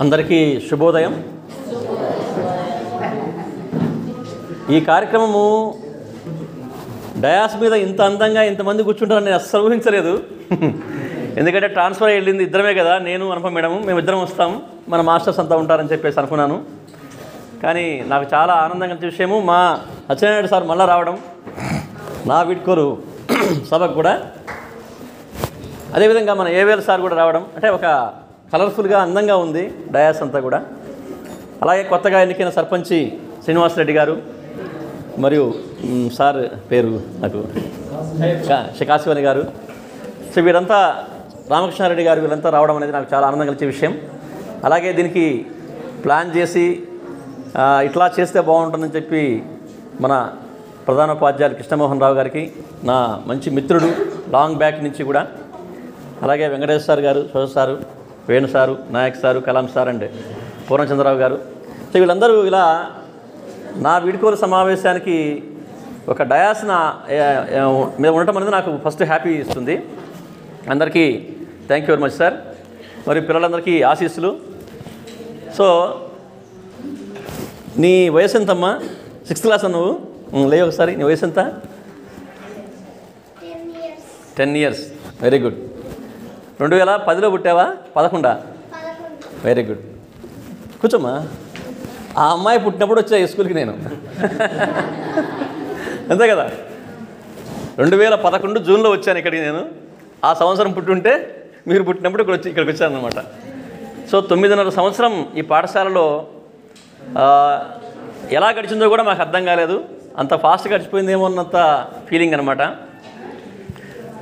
అందరికీ శుభోదయం. ఈ కార్యక్రమము డయాస్ మీద ఇంత అందంగా ఇంతమంది కూర్చుంటారని నేను అస్సలు ఊహించలేదు. ఎందుకంటే ట్రాన్స్ఫర్ వెళ్ళింది ఇద్దరమే కదా, నేను అనుపమ మేడం, మేము ఇద్దరం వస్తాం, మన మాస్టర్స్ అంతా ఉంటారని చెప్పేసి అనుకున్నాను. కానీ నాకు చాలా ఆనందంగా విషయము మా అచ్చెన్నాయుడు సార్ మళ్ళీ రావడం, నా వీడ్కోలు సభకు కూడా, అదేవిధంగా మన ఏవేల్ సార్ కూడా రావడం, అంటే ఒక కలర్ఫుల్గా అందంగా ఉంది డయాస్ అంతా కూడా. అలాగే కొత్తగా ఎన్నికైన సర్పంచి శ్రీనివాసరెడ్డి గారు మరియు సార్ పేరు నాకు కాశీవని గారు, సో వీరంతా రామకృష్ణారెడ్డి గారు, వీళ్ళంతా రావడం అనేది నాకు చాలా ఆనందం కలిగే విషయం. అలాగే దీనికి ప్లాన్ చేసి ఇట్లా చేస్తే బాగుంటుందని చెప్పి మన ప్రధానోపాధ్యాయులు కృష్ణమోహన్ రావు గారికి, నా మంచి మిత్రుడు లాంగ్ బ్యాక్ నుంచి కూడా, అలాగే వెంకటేశ్వర సార్ గారు, శోష sir, Venu sir, Nayak sir, Kalam sir and Purnachandrarao గారు, సో వీళ్ళందరూ ఇలా నా వీడ్కోలు సమావేశానికి ఒక డయాస్ మీద ఉండటం అనేది నాకు ఫస్ట్ హ్యాపీ ఇస్తుంది. అందరికీ thank you very much sir. మరి పిల్లలందరికీ ఆశీస్సులు. సో నీ వయసు ఎంతమ్మా? 6th క్లాస్ నువ్వు? లేవు ఒకసారి, నీ వయసు ఎంత? 10 years. Very good. 2010లో పుట్టావా? 11? Very good. కూర్చోమ్మా. ఆ అమ్మాయి పుట్టినప్పుడు వచ్చా ఈ స్కూల్కి నేను, అంతే కదా. 2011 జూన్లో వచ్చాను ఇక్కడికి నేను. ఆ సంవత్సరం పుట్టుంటే మీరు పుట్టినప్పుడు ఇక్కడికి వచ్చాను అనమాట. సో 9.5 సంవత్సరం ఈ పాఠశాలలో ఎలా గడిచిందో కూడా మాకు అర్థం కాలేదు, అంత ఫాస్ట్ గడిచిపోయిందేమో అన్నంత ఫీలింగ్ అనమాట.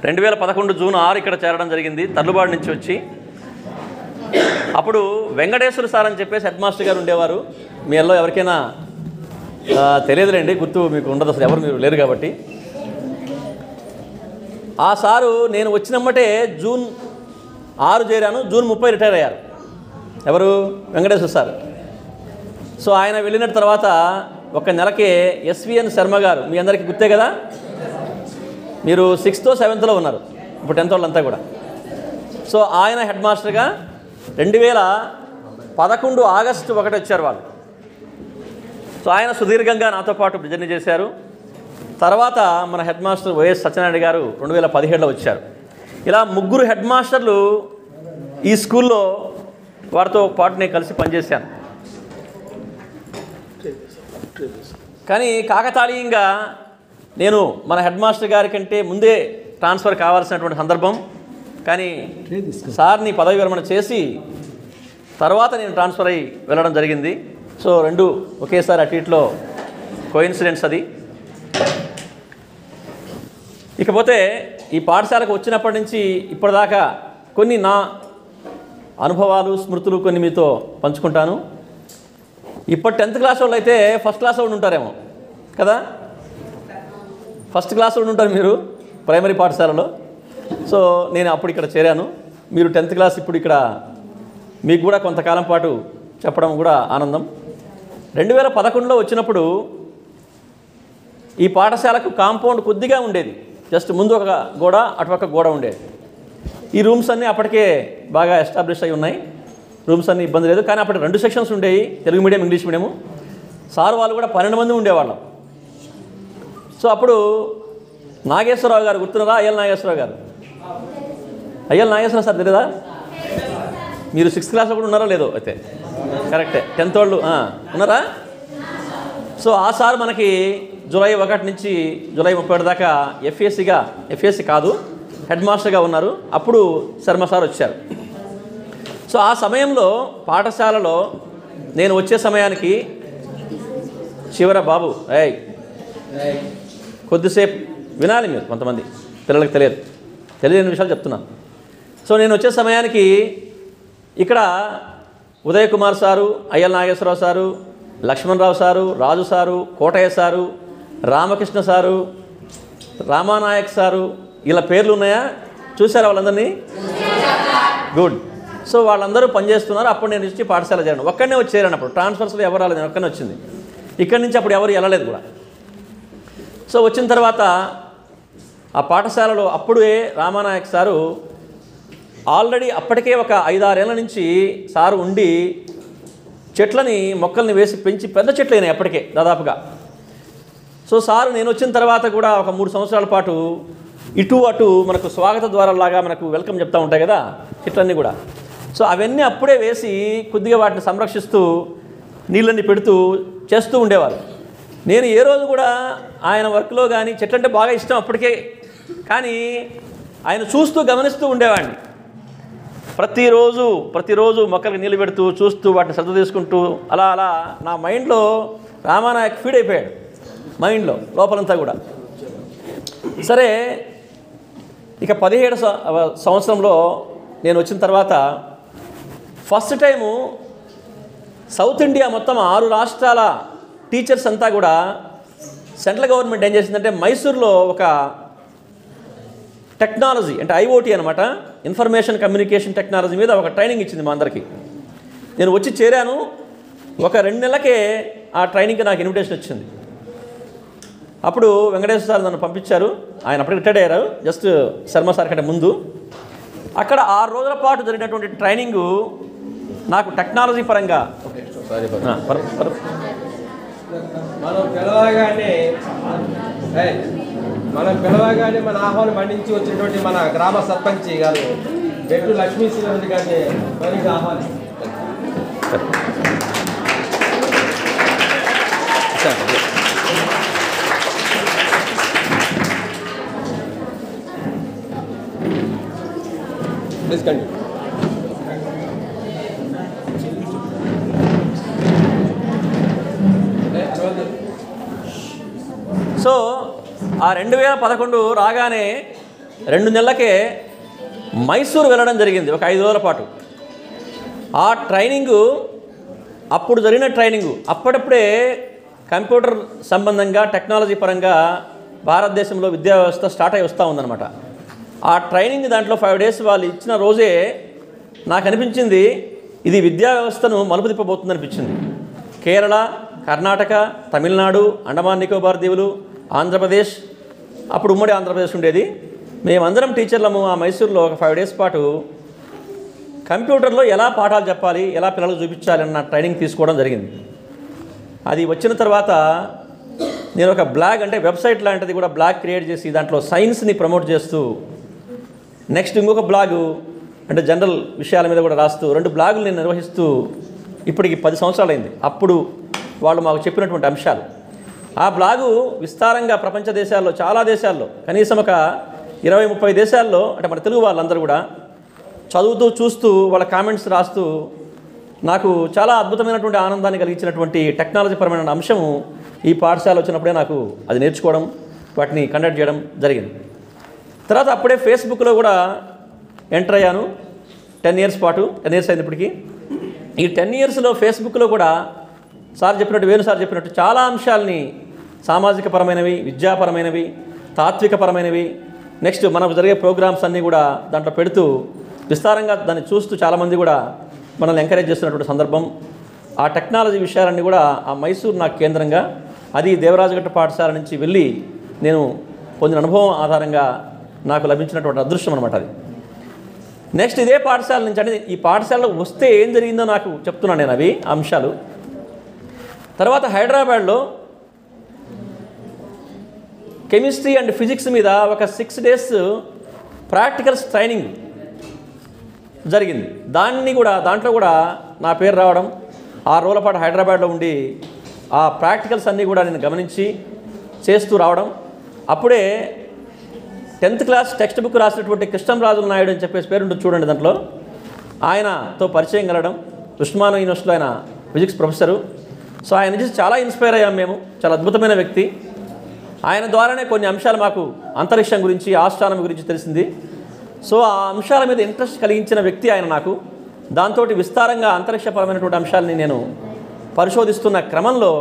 2011 జూన్ 6 ఇక్కడ చేరడం జరిగింది, తర్లుబాడు నుంచి వచ్చి. అప్పుడు వెంకటేశ్వర సార్ అని చెప్పేసి హెడ్ మాస్టర్ గారు ఉండేవారు. మీలో ఎవరికైనా తెలియదులేండి, గుర్తు మీకు ఉండదు, అసలు ఎవరు మీరు లేరు కాబట్టి. ఆ సారు నేను వచ్చినమ్మటే జూన్ 6 చేరాను, జూన్ 30 రిటైర్ అయ్యారు. ఎవరు? వెంకటేశ్వర సార్. సో ఆయన వెళ్ళిన తర్వాత ఒక నెలకే ఎస్విఎన్ శర్మ గారు, మీ అందరికీ గుర్తే కదా, మీరు 6th or 7th ఉన్నారు, ఇప్పుడు 10th వాళ్ళంతా కూడా. సో ఆయన హెడ్ మాస్టర్గా 2011 ఆగస్టు 1 వచ్చారు వాళ్ళు. సో ఆయన సుదీర్ఘంగా నాతో పాటు జర్నీ చేశారు. తర్వాత మన హెడ్ మాస్టర్ వైఎస్ సత్యనారాయణ గారు 2017లో వచ్చారు. ఇలా 3 హెడ్ మాస్టర్లు ఈ స్కూల్లో వారితో పాటు నేను కలిసి పనిచేశాను. కానీ కాకతాళీయంగా నేను మన హెడ్ మాస్టర్ గారి కంటే ముందే ట్రాన్స్ఫర్ కావాల్సినటువంటి సందర్భం, కానీ సార్ని పదవి విరమణ చేసి తర్వాత నేను ట్రాన్స్ఫర్ అయ్యి వెళ్ళడం జరిగింది. సో 2 ఒకేసారి అటు ఇట్లో కోయిన్సిడెన్స్ అది. ఇకపోతే ఈ పాఠశాలకు వచ్చినప్పటి నుంచి ఇప్పటిదాకా కొన్ని నా అనుభవాలు, స్మృతులు కొన్ని మీతో పంచుకుంటాను. ఇప్పుడు 10th క్లాస్ వాళ్ళు అయితే ఫస్ట్ క్లాస్ వాళ్ళు ఉంటారేమో కదా, ఫస్ట్ క్లాస్ వాళ్ళు ఉంటారు మీరు ప్రైమరీ పాఠశాలలో. సో నేను అప్పుడు ఇక్కడ చేరాను, మీరు 10th క్లాస్ ఇప్పుడు ఇక్కడ, మీకు కూడా కొంతకాలం పాటు చెప్పడం కూడా ఆనందం. 2011లో వచ్చినప్పుడు ఈ పాఠశాలకు కాంపౌండ్ కొద్దిగా ఉండేది, జస్ట్ ముందు ఒక గోడ, అటుపక్క గోడ ఉండేది. ఈ రూమ్స్ అన్నీ అప్పటికే బాగా ఎస్టాబ్లిష్ అయి ఉన్నాయి, రూమ్స్ అన్నీ ఇబ్బంది లేదు. కానీ అప్పటి 2 సెక్షన్స్ ఉండేవి, Telugu medium, English medium. Sir వాళ్ళు కూడా 12 మంది ఉండేవాళ్ళం. సో అప్పుడు నాగేశ్వరరావు గారు గుర్తున్నారా? అయ్యల్ నాగేశ్వరరావు గారు, అయ్యల్ నాగేశ్వరరావు సార్ తెలియదా? మీరు 6th క్లాస్లో కూడా ఉన్నారా లేదో? అయితే కరెక్టే, 10th వాళ్ళు ఉన్నారా? సో ఆ సార్ మనకి జూలై 1 నుంచి జూలై 31 దాకా ఎఫ్ఏసీ కాదు, హెడ్ మాస్టర్గా ఉన్నారు. అప్పుడు శర్మ సార్ వచ్చారు. సో ఆ సమయంలో పాఠశాలలో నేను వచ్చే సమయానికి చివర బాబు కొద్దిసేపు వినాలి మీరు, కొంతమంది పిల్లలకు తెలియని విషయాలు చెప్తున్నాను. సో నేను వచ్చే సమయానికి ఇక్కడ ఉదయ్ కుమార్ సారు, అయ్యల్ Nageswararao sir, Lakshmanarao sir, Raju sir, Kotaiah sir, Ramakrishna sir, Ramanayak sir, ఇలా పేర్లు ఉన్నాయా? చూసారా వాళ్ళందరినీ? గుడ్. సో వాళ్ళందరూ పనిచేస్తున్నారు. అప్పుడు నేను వచ్చి పాఠశాల చేరాను, ఒక్కడనే వచ్చి చేరాను. అప్పుడు ట్రాన్స్ఫర్స్లో ఎవరు రాలేదు, నేను ఒక్కనే వచ్చింది. ఇక్కడి నుంచి అప్పుడు ఎవరు వెళ్ళలేదు కూడా. సో వచ్చిన తర్వాత ఆ పాఠశాలలో అప్పుడే రామానాయక్ సారు ఆల్రెడీ అప్పటికే ఒక 5-6 ఏళ్ల నుంచి సారు ఉండి చెట్లని మొక్కల్ని వేసి పెంచి పెద్ద చెట్లు అయినాయి అప్పటికే దాదాపుగా. సో సారు నేను వచ్చిన తర్వాత కూడా ఒక 3 సంవత్సరాల పాటు ఇటు అటు మనకు స్వాగత ద్వారాలాగా మనకు వెల్కమ్ చెప్తూ ఉంటాయి కదా చెట్లన్నీ కూడా. సో అవన్నీ అప్పుడే వేసి కొద్దిగా వాటిని సంరక్షిస్తూ నీళ్ళని పెడుతూ చేస్తూ ఉండేవారు. నేను ఏ రోజు కూడా ఆయన వర్క్లో కానీ చెట్లంటే బాగా ఇష్టం అప్పటికే, కానీ ఆయన చూస్తూ గమనిస్తూ ఉండేవాడిని. ప్రతిరోజు మొక్కలకు నీళ్ళు పెడుతూ చూస్తూ వాటిని శ్రద్ధ తీసుకుంటూ అలా అలా నా మైండ్లో రామానాయక్ ఫీడ్ అయిపోయాడు, మైండ్లో లోపలంతా కూడా. సరే, ఇక 17 సంవత్సరంలో నేను వచ్చిన తర్వాత ఫస్ట్ టైము సౌత్ ఇండియా మొత్తం 6 రాష్ట్రాల టీచర్స్ అంతా కూడా సెంట్రల్ గవర్నమెంట్ ఏం చేసిందంటే మైసూర్లో ఒక టెక్నాలజీ అంటే IoT అనమాట, ఇన్ఫర్మేషన్ కమ్యూనికేషన్ టెక్నాలజీ మీద ఒక ట్రైనింగ్ ఇచ్చింది మా అందరికీ. నేను వచ్చి చేరాను, ఒక 2 నెలలకే ఆ ట్రైనింగ్కి నాకు ఇన్విటేషన్ వచ్చింది. అప్పుడు వెంకటేశ్వర సార్ నన్ను పంపించారు. ఆయన అప్పటికి రిటైర్డ్ అయ్యారు, జస్ట్ శర్మ సార్ కంటే ముందు. అక్కడ 6 రోజుల పాటు జరిగినటువంటి ట్రైనింగు నాకు టెక్నాలజీ పరంగా మనం పిలవగానే మన ఆహ్వానం మండించి వచ్చినటువంటి మన గ్రామ సర్పంచ్ గారు బెట్టు లక్ష్మీ శ్రీనివాస్ గారిని మరింత ఆహ్వానం. ప్లీజ్ కండి. సో ఆ 2011 రాగానే 2 నెలలకే మైసూరు వెళ్ళడం జరిగింది, ఒక 5 రోజుల పాటు. ఆ ట్రైనింగు, అప్పుడు జరిగిన ట్రైనింగు అప్పుడప్పుడే కంప్యూటర్ సంబంధంగా టెక్నాలజీ పరంగా భారతదేశంలో విద్యా వ్యవస్థ స్టార్ట్ అయి వస్తూ ఉందన్నమాట. ఆ ట్రైనింగ్ దాంట్లో 5 డేస్ వాళ్ళు ఇచ్చిన రోజే నాకు అనిపించింది ఇది విద్యా వ్యవస్థను మలుపు తిప్పబోతుంది అనిపించింది. కేరళ, కర్ణాటక, తమిళనాడు, అండమాన్ నికోబార్ దీవులు, ఆంధ్రప్రదేశ్, అప్పుడు ఉమ్మడి ఆంధ్రప్రదేశ్ ఉండేది. మేమందరం టీచర్లము ఆ మైసూరులో ఒక 5 డేస్ పాటు కంప్యూటర్లో ఎలా పాఠాలు చెప్పాలి, ఎలా పిల్లలకు చూపించాలి అన్న ట్రైనింగ్ తీసుకోవడం జరిగింది. అది వచ్చిన తర్వాత నేను ఒక బ్లాగ్ అంటే వెబ్సైట్ లాంటిది కూడా బ్లాగ్ క్రియేట్ చేసి దాంట్లో సైన్స్ని ప్రమోట్ చేస్తూ, నెక్స్ట్ ఇంకొక బ్లాగు అంటే జనరల్ విషయాల మీద కూడా రాస్తూ 2 బ్లాగులు నేను నిర్వహిస్తూ ఇప్పటికి 10 సంవత్సరాలు అయింది. అప్పుడు వాళ్ళు మాకు చెప్పినటువంటి అంశాలు ఆ బ్లాగు విస్తారంగా ప్రపంచ దేశాల్లో, చాలా దేశాల్లో, కనీసం ఒక 20-30 దేశాల్లో అంటే మన తెలుగు వాళ్ళందరూ కూడా చదువుతూ చూస్తూ వాళ్ళ కామెంట్స్ రాస్తూ నాకు చాలా అద్భుతమైనటువంటి ఆనందాన్ని కలిగించినటువంటి టెక్నాలజీ పరమైన అంశము ఈ పాఠశాల వచ్చినప్పుడే నాకు అది నేర్చుకోవడం, వాటిని కండక్ట్ చేయడం జరిగింది. తర్వాత అప్పుడే ఫేస్బుక్లో కూడా ఎంటర్ అయ్యాను 10 ఇయర్స్ పాటు. 10 ఇయర్స్ అయింది ఇప్పటికి. ఈ 10 ఇయర్స్లో ఫేస్బుక్లో కూడా సార్ చెప్పినట్టు, వేణు సార్ చెప్పినట్టు చాలా అంశాలని, సామాజిక పరమైనవి, విద్యాపరమైనవి, తాత్వికపరమైనవి, నెక్స్ట్ మనకు జరిగే ప్రోగ్రామ్స్ అన్నీ కూడా దాంట్లో పెడుతూ విస్తారంగా దాన్ని చూస్తూ చాలామంది కూడా మనల్ని ఎంకరేజ్ చేస్తున్నటువంటి సందర్భం. ఆ టెక్నాలజీ విషయాలన్నీ కూడా ఆ మైసూరు నాకు కేంద్రంగా, అది దేవరాజగట్ట పాఠశాల నుంచి వెళ్ళి నేను పొందిన అనుభవం ఆధారంగా నాకు లభించినటువంటి అదృష్టం అనమాట అది. నెక్స్ట్ ఇదే పాఠశాల నుంచి, అంటే ఈ పాఠశాలలో వస్తే ఏం జరిగిందో నాకు చెప్తున్నాను నేను అవి అంశాలు. తర్వాత హైదరాబాద్లో కెమిస్ట్రీ అండ్ ఫిజిక్స్ మీద ఒక 6 డేస్ ప్రాక్టికల్స్ ట్రైనింగ్ జరిగింది. దాంట్లో కూడా నా పేరు రావడం, 6 రోజుల పాటు హైదరాబాద్లో ఉండి ఆ ప్రాక్టికల్స్ అన్నీ కూడా నేను గమనించి చేస్తూ రావడం. అప్పుడే 10th క్లాస్ టెక్స్ట్ బుక్ రాసినటువంటి కృష్ణంరాజుల నాయుడు అని చెప్పేసి పేరు ఉంటుంది చూడండి, దాంట్లో ఆయనతో పరిచయం కలగడం. ఉస్మానియా యూనివర్సిటీలో ఆయన ఫిజిక్స్ ప్రొఫెసరు. సో ఆయన నుంచి చాలా ఇన్స్పైర్ అయ్యాం మేము. చాలా అద్భుతమైన వ్యక్తి. ఆయన ద్వారానే కొన్ని అంశాలు మాకు అంతరిక్షం గురించి, ఆస్ట్రానమీ గురించి తెలిసింది. సో ఆ అంశాల మీద ఇంట్రెస్ట్ కలిగించిన వ్యక్తి ఆయన నాకు. దాంతో విస్తారంగా అంతరిక్షపరమైనటువంటి అంశాలని నేను పరిశోధిస్తున్న క్రమంలో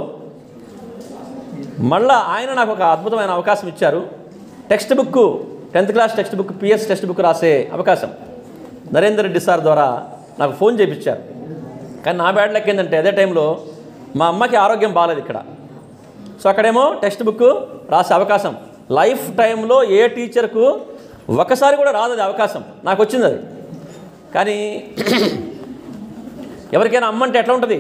మళ్ళా ఆయన నాకు ఒక అద్భుతమైన అవకాశం ఇచ్చారు. Text book 10th class text book, PS text book రాసే అవకాశం నరేందర్ రెడ్డి సార్ ద్వారా నాకు ఫోన్ చేయించారు. కానీ నా బ్యాడ్ లక్ ఏంటంటే అదే టైంలో మా అమ్మకి ఆరోగ్యం బాగాలేదు ఇక్కడ. సో అక్కడేమో టెక్స్ట్ బుక్ రాసే అవకాశం లైఫ్ టైంలో ఏ టీచర్కు ఒకసారి కూడా రాదు అది అవకాశం. నాకు వచ్చింది అది. కానీ ఎవరికైనా అమ్మ అంటే ఎట్లా ఉంటుంది?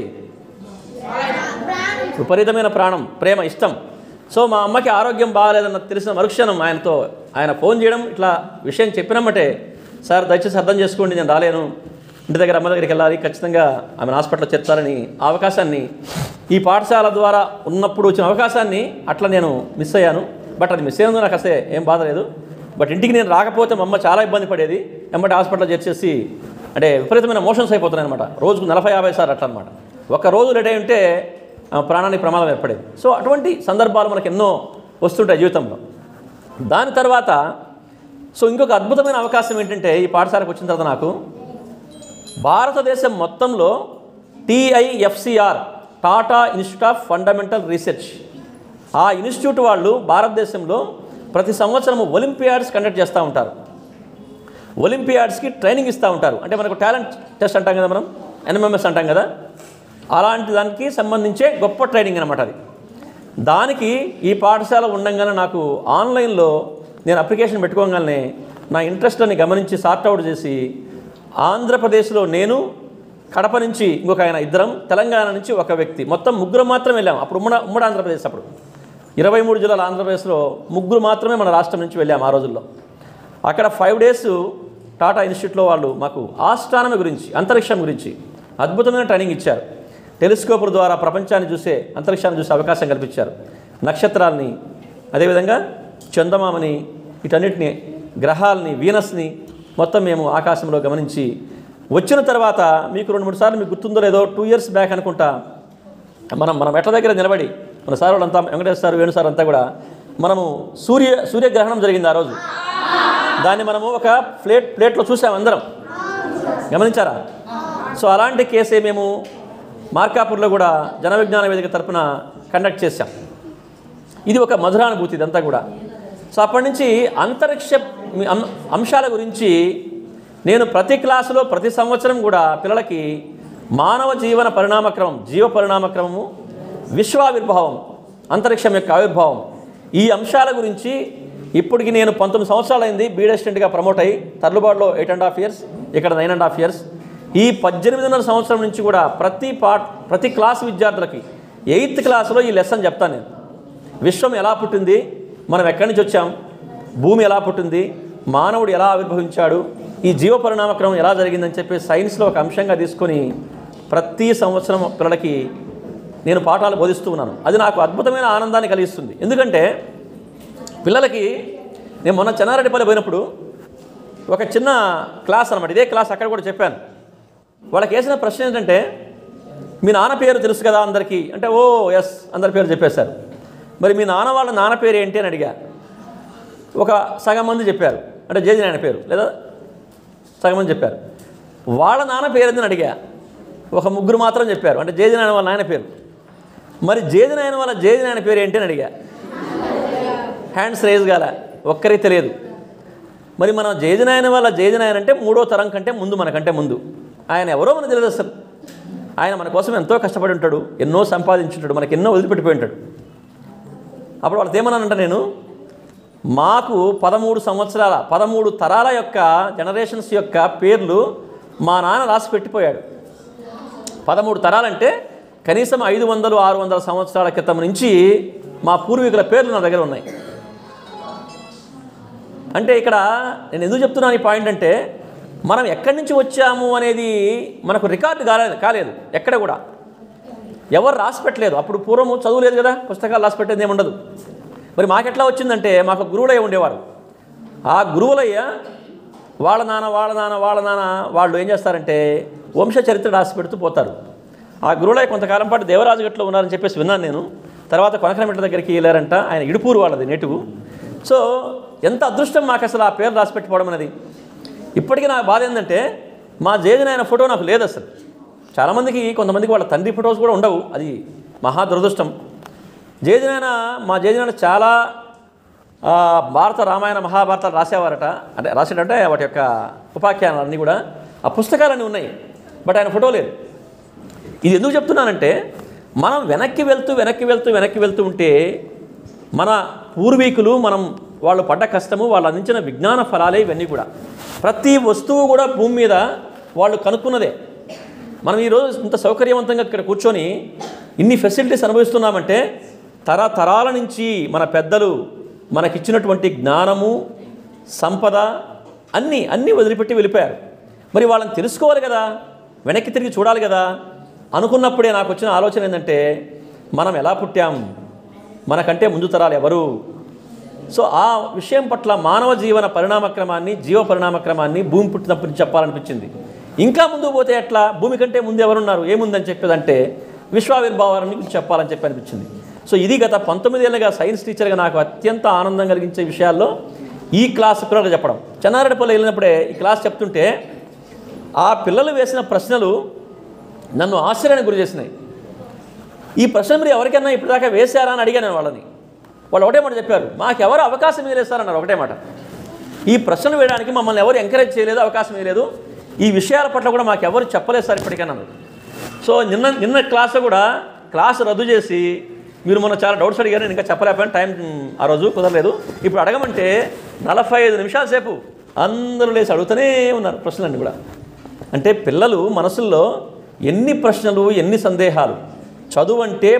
విపరీతమైన ప్రాణం, ప్రేమ, ఇష్టం. సో మా అమ్మకి ఆరోగ్యం బాగాలేదన్న తెలిసిన మరుక్షణం ఆయన ఫోన్ చేయడం, ఇట్లా విషయం చెప్పినమ్మటే, సార్ దయచేసి అర్థం చేసుకోండి, నేను రాలేను, ఇంటి దగ్గర అమ్మ దగ్గరికి వెళ్ళాలి, ఖచ్చితంగా ఆమెను హాస్పిటల్లో చేర్చాలని అవకాశాన్ని, ఈ పాఠశాల ద్వారా ఉన్నప్పుడు వచ్చిన అవకాశాన్ని అట్లా నేను మిస్ అయ్యాను. బట్ అది మిస్ అయినందుకు నాకు అసలే ఏం బాధ లేదు. బట్ ఇంటికి నేను రాకపోతే మా అమ్మ చాలా ఇబ్బంది పడేది. ఎమ్మటి హాస్పిటల్లో చేర్చేసి, అంటే విపరీతమైన మోషన్స్ అయిపోతున్నాయి అనమాట, రోజుకు 40-50 సార్లు అట్లా అనమాట. ఒక రోజు లేట్ అయి ఉంటే ప్రాణానికి ప్రమాదం ఏర్పడేది. సో అటువంటి సందర్భాలు మనకు ఎన్నో వస్తుంటాయి జీవితంలో. దాని తర్వాత ఇంకొక అద్భుతమైన అవకాశం ఏంటంటే, ఈ పాఠశాలకు వచ్చిన తర్వాత నాకు భారతదేశం మొత్తంలో TIFCR, Tata institute of fundamental research, ఆ ఇన్స్టిట్యూట్ వాళ్ళు భారతదేశంలో ప్రతి సంవత్సరము ఒలింపియాడ్స్ కండక్ట్ చేస్తూ ఉంటారు. ఒలింపియాడ్స్కి ట్రైనింగ్ ఇస్తూ ఉంటారు. అంటే మనకు టాలెంట్ టెస్ట్ అంటాం కదా, మనం NMMS అంటాం కదా, అలాంటి దానికి సంబంధించే గొప్ప ట్రైనింగ్ అనమాట అది. దానికి ఈ పాఠశాల ఉండంగానే నాకు ఆన్లైన్లో నేను అప్లికేషన్ పెట్టుకోగానే నా ఇంట్రెస్ట్ని గమనించి సార్ట్అవుట్ చేసి, ఆంధ్రప్రదేశ్లో నేను, కడప నుంచి ఇంకొక ఆయన, ఇద్దరం, తెలంగాణ నుంచి ఒక వ్యక్తి, మొత్తం ముగ్గురు మాత్రం వెళ్ళాం. అప్పుడు ఉమ్మడి ఆంధ్రప్రదేశ్, అప్పుడు 23 జిల్లాల ఆంధ్రప్రదేశ్లో ముగ్గురు మాత్రమే మన రాష్ట్రం నుంచి వెళ్ళాము ఆ రోజుల్లో. అక్కడ 5 days టాటా ఇన్స్టిట్యూట్లో వాళ్ళు మాకు ఆస్ట్రానమీ గురించి, అంతరిక్షం గురించి అద్భుతమైన ట్రైనింగ్ ఇచ్చారు. టెలిస్కోపుల ద్వారా ప్రపంచాన్ని చూసే, అంతరిక్షాన్ని చూసే అవకాశం కల్పించారు. నక్షత్రాలని, అదేవిధంగా చందమామని, వీటన్నిటిని, గ్రహాలని, వీనస్ని మొత్తం మేము ఆకాశంలో గమనించి వచ్చిన తర్వాత, మీకు 2-3 సార్లు మీకు గుర్తుందో లేదో, 2 years బ్యాక్ అనుకుంటా, మనం మెట్ల దగ్గర నిలబడి మన సార్ వాళ్ళంతా, వెంకటేశ్వర సార్, వేణు సార్ అంతా కూడా, మనము సూర్యగ్రహణం జరిగింది ఆ రోజు. దాన్ని మనము ఒక ప్లేట్లో చూసాం అందరం, గమనించారా? సో అలాంటి కేసే మేము మార్కాపూర్లో కూడా జన విజ్ఞాన వేదిక తరపున కండక్ట్ చేశాం. ఇది ఒక మధురానుభూతి ఇదంతా కూడా. సో అప్పటి నుంచి అంతరిక్ష అంశాల గురించి నేను ప్రతి క్లాసులో ప్రతి సంవత్సరం కూడా పిల్లలకి మానవ జీవన పరిణామక్రమం, జీవ పరిణామక్రమము, విశ్వావిర్భావం, అంతరిక్షం యొక్క ఆవిర్భావం, ఈ అంశాల గురించి ఇప్పటికి నేను 19 సంవత్సరాలు అయింది బీఎడ్ అసిస్టెంట్గా ప్రమోట్ అయ్యి, తర్లుబాటులో 8.5 years, ఇక్కడ 9.5 years. ఈ 18.5 సంవత్సరం నుంచి కూడా ప్రతి క్లాస్ విద్యార్థులకి 8th క్లాస్లో ఈ లెసన్ చెప్తాను నేను. విశ్వం ఎలా పుట్టింది, మనం ఎక్కడి నుంచి వచ్చాం, భూమి ఎలా పుట్టింది, మానవుడు ఎలా ఆవిర్భవించాడు, ఈ జీవ పరిణామక్రమం ఎలా జరిగిందని చెప్పి సైన్స్లో ఒక అంశంగా తీసుకొని ప్రతి సంవత్సరం పిల్లలకి నేను పాఠాలు బోధిస్తూ ఉన్నాను. అది నాకు అద్భుతమైన ఆనందాన్ని కలిగిస్తుంది. ఎందుకంటే పిల్లలకి, నేను మొన్న చెన్నారెడ్డిపల్లి పోయినప్పుడు ఒక చిన్న క్లాస్ అనమాట, ఇదే క్లాస్ అక్కడ కూడా చెప్పాను. వాళ్ళకి వేసిన ప్రశ్న ఏంటంటే, మీ నాన్న పేరు తెలుసు కదా అందరికీ అంటే, ఓ ఎస్ అందరి పేరు చెప్పేశారు. మరి మీ వాళ్ళ నాన్న పేరు ఏంటి అని అడిగా. ఒక సగం మంది చెప్పారు, అంటే జేజీ నాయన పేరు, లేదా సగం మంది చెప్పారు. వాళ్ళ నాన్న పేరు ఏంటని అడిగా. ఒక ముగ్గురు మాత్రం చెప్పారు, అంటే జేజీ నాయన వాళ్ళ నాయన పేరు. మరి జేజీ నాయన వాళ్ళ జేజీ నాయన పేరు ఏంటి అని అడిగా. హ్యాండ్స్ రేజ్ కాల, ఒక్కరికి తెలియదు. మరి మన జేజీ నాయన వాళ్ళ జేజీ నాయన అంటే 3వ తరం కంటే ముందు, మనకంటే ముందు. ఆయన ఎవరో మనకు తెలియదు అసలు. ఆయన మన కోసం ఎంతో కష్టపడి ఉంటాడు, ఎన్నో సంపాదించుంటాడు, మనకి ఎన్నో వదిలిపెట్టిపోయి ఉంటాడు. అప్పుడు వాళ్ళతో ఏమన్నానంటే, నేను మాకు 13 తరాల యొక్క జనరేషన్స్ యొక్క పేర్లు మా నాన్న రాసి పెట్టిపోయాడు. 13 తరాలంటే కనీసం 500-600 సంవత్సరాల క్రితం నుంచి మా పూర్వీకుల పేర్లు నా దగ్గర ఉన్నాయి. అంటే ఇక్కడ నేను ఎందుకు చెప్తున్నాను ఈ పాయింట్ అంటే, మనం ఎక్కడి నుంచి వచ్చాము అనేది మనకు రికార్డు కాలేదు ఎక్కడ కూడా, ఎవరు రాసి పెట్టలేదు. అప్పుడు పూర్వము చదువు లేదు కదా, పుస్తకాలు రాసి పెట్టేది ఏమి ఉండదు. మరి మాకెట్లా వచ్చిందంటే, మాకు గురువులయ్య ఉండేవారు. ఆ గురువులయ్య వాళ్ళ నాన్న వాళ్ళు ఏం చేస్తారంటే వంశ చరిత్ర రాసి పెడుతూ పోతారు. ఆ గురువులయ్య కొంతకాలం పాటు దేవరాజుగట్లో ఉన్నారని చెప్పేసి విన్నాను నేను. తర్వాత కొనకనమిట్ట దగ్గరికి వెళ్ళారంట, ఆయన ఇడుపూరు వాళ్ళది నేటివ్. సో ఎంత అదృష్టం మాకు అసలు ఆ పేరు రాసి పెట్టిపోవడం అనేది. ఇప్పటికీ నాకు బాధ ఏంటంటే, మా జేజీ నాయన ఫోటో నాకు లేదు అసలు. చాలామందికి, కొంతమందికి వాళ్ళ తండ్రి ఫొటోస్ కూడా ఉండవు, అది మహా దురదృష్టం. మా జేజీ నాయన చాలా భారత రామాయణ మహాభారతాలు రాసేవారట, అంటే రాసేటంటే వాటి యొక్క ఉపాఖ్యానాలన్నీ కూడా ఆ పుస్తకాలన్నీ ఉన్నాయి, బట్ ఆయన ఫోటో లేదు. ఇది ఎందుకు చెప్తున్నానంటే, మనం వెనక్కి వెళ్తూ ఉంటే మన పూర్వీకులు, వాళ్ళు పడ్డ కష్టము, వాళ్ళు అందించిన విజ్ఞాన ఫలాలే ఇవన్నీ కూడా. ప్రతి వస్తువు కూడా భూమి మీద వాళ్ళు కనుక్కున్నదే. మనం ఈరోజు ఇంత సౌకర్యవంతంగా ఇక్కడ కూర్చొని ఇన్ని ఫెసిలిటీస్ అనుభవిస్తున్నామంటే తరతరాల నుంచి మన పెద్దలు మనకిచ్చినటువంటి జ్ఞానము, సంపద అన్నీ వదిలిపెట్టి వెళ్ళిపోయారు. మరి వాళ్ళని తెలుసుకోవాలి కదా, వెనక్కి తిరిగి చూడాలి కదా. అనుకున్నప్పుడే నాకు వచ్చిన ఆలోచన ఏంటంటే, మనం ఎలా పుట్టాం, మనకంటే ముందు తరాలు ఎవరు? సో ఆ విషయం పట్ల మానవ జీవన పరిణామక్రమాన్ని, జీవ పరిణామక్రమాన్ని భూమి పుట్టినప్పటి నుంచి చెప్పాలనిపించింది. ఇంకా ముందుకు పోతే ఎట్లా, భూమి కంటే ముందు ఎవరున్నారు, ఏముందని చెప్పేదంటే విశ్వావిర్భావాన్ని గురించి చెప్పాలని చెప్పి అనిపించింది. సో ఇది గత 19 ఏళ్ళుగా సైన్స్ టీచర్గా నాకు అత్యంత ఆనందం కలిగించే విషయాల్లో ఈ క్లాస్ పిల్లలకు చెప్పడం. చెన్నారెడ్డిపల్లి వెళ్ళినప్పుడే ఈ క్లాస్ చెప్తుంటే ఆ పిల్లలు వేసిన ప్రశ్నలు నన్ను ఆశ్చర్యానికి గురి చేసినాయి. ఈ ప్రశ్న మీరు ఎవరికైనా ఇప్పటిదాకా వేశారా అని అడిగాను వాళ్ళని. వాళ్ళు ఒకటే మాట చెప్పారు, మాకెవరు అవకాశం ఇవ్వలేస్తారన్నారు ఒకటే మాట. ఈ ప్రశ్నలు వేయడానికి మమ్మల్ని ఎవరు ఎంకరేజ్ చేయలేదు, అవకాశం ఇవ్వలేదు, ఈ విషయాల పట్ల కూడా మాకెవరు చెప్పలేదు సార్ ఇప్పటికైనా. సో నిన్న క్లాస్ కూడా క్లాస్ రద్దు చేసి, మీరు మొన్న చాలా డౌట్స్ అడిగారు, నేను ఇంకా చెప్పలేకపోయాను, టైం ఆ రోజు కుదరలేదు. ఇప్పుడు అడగమంటే 45 నిమిషాల సేపు అందరూ లేచి అడుగుతూనే ఉన్నారు ప్రశ్నలన్నీ కూడా. అంటే పిల్లలు మనసుల్లో ఎన్ని ప్రశ్నలు, ఎన్ని సందేహాలు. చదువు అంటే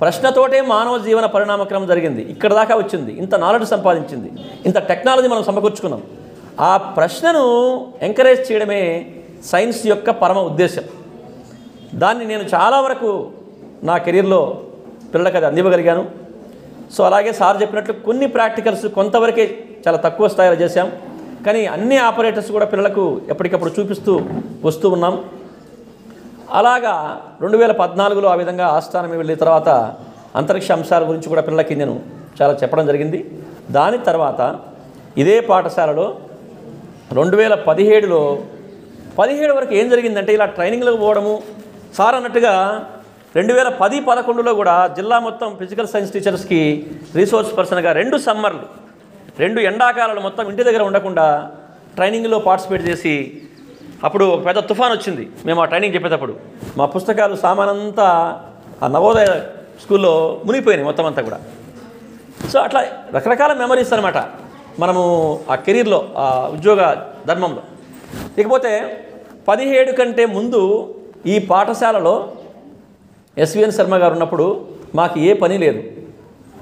ప్రశ్నతోటే మానవ జీవన పరిణామక్రమం జరిగింది, ఇక్కడ దాకా వచ్చింది, ఇంత నాలెడ్జ్ సంపాదించింది, ఇంత టెక్నాలజీ మనం సమకూర్చుకున్నాం. ఆ ప్రశ్నను ఎంకరేజ్ చేయడమే సైన్స్ యొక్క పరమ ఉద్దేశం. దాన్ని నేను చాలా వరకు నా కెరీర్లో పిల్లలకు అది అందివ్వగలిగాను. సో అలాగే సార్ చెప్పినట్లు కొన్ని ప్రాక్టికల్స్ కొంతవరకే చాలా తక్కువ స్థాయిలో చేశాం, కానీ అన్ని ఆపరేటర్స్ కూడా పిల్లలకు ఎప్పటికప్పుడు చూపిస్తూ వస్తూ ఉన్నాం. అలాగా 2014లో ఆ విధంగా ఆస్థానం వెళ్ళిన తర్వాత అంతరిక్ష అంశాల గురించి కూడా పిల్లలకి నేను చాలా చెప్పడం జరిగింది. దాని తర్వాత ఇదే పాఠశాలలో 2017లో 17 వరకు ఏం జరిగిందంటే, ఇలా ట్రైనింగ్లకు పోవడము, సార్ అన్నట్టుగా 2010-11లో కూడా జిల్లా మొత్తం ఫిజికల్ సైన్స్ టీచర్స్కి రీసోర్స్ పర్సన్గా 2 సమ్మర్లు, 2 ఎండాకాలాలు మొత్తం ఇంటి దగ్గర ఉండకుండా ట్రైనింగ్లో పార్టిసిపేట్ చేసి, అప్పుడు ఒక పెద్ద తుఫాన్ వచ్చింది మేము ఆ ట్రైనింగ్ చెప్పేటప్పుడు. మా పుస్తకాలు సామానంతా ఆ నవోదయ స్కూల్లో మునిగిపోయినాయి మొత్తం అంతా కూడా. సో అట్లా రకరకాల మెమరీస్ అనమాట మనము ఆ కెరీర్లో, ఆ ఉద్యోగ ధర్మంలో. ఇకపోతే 17 కంటే ముందు ఈ పాఠశాలలో ఎస్విఎన్ శర్మ గారు ఉన్నప్పుడు మాకు ఏ పని లేదు.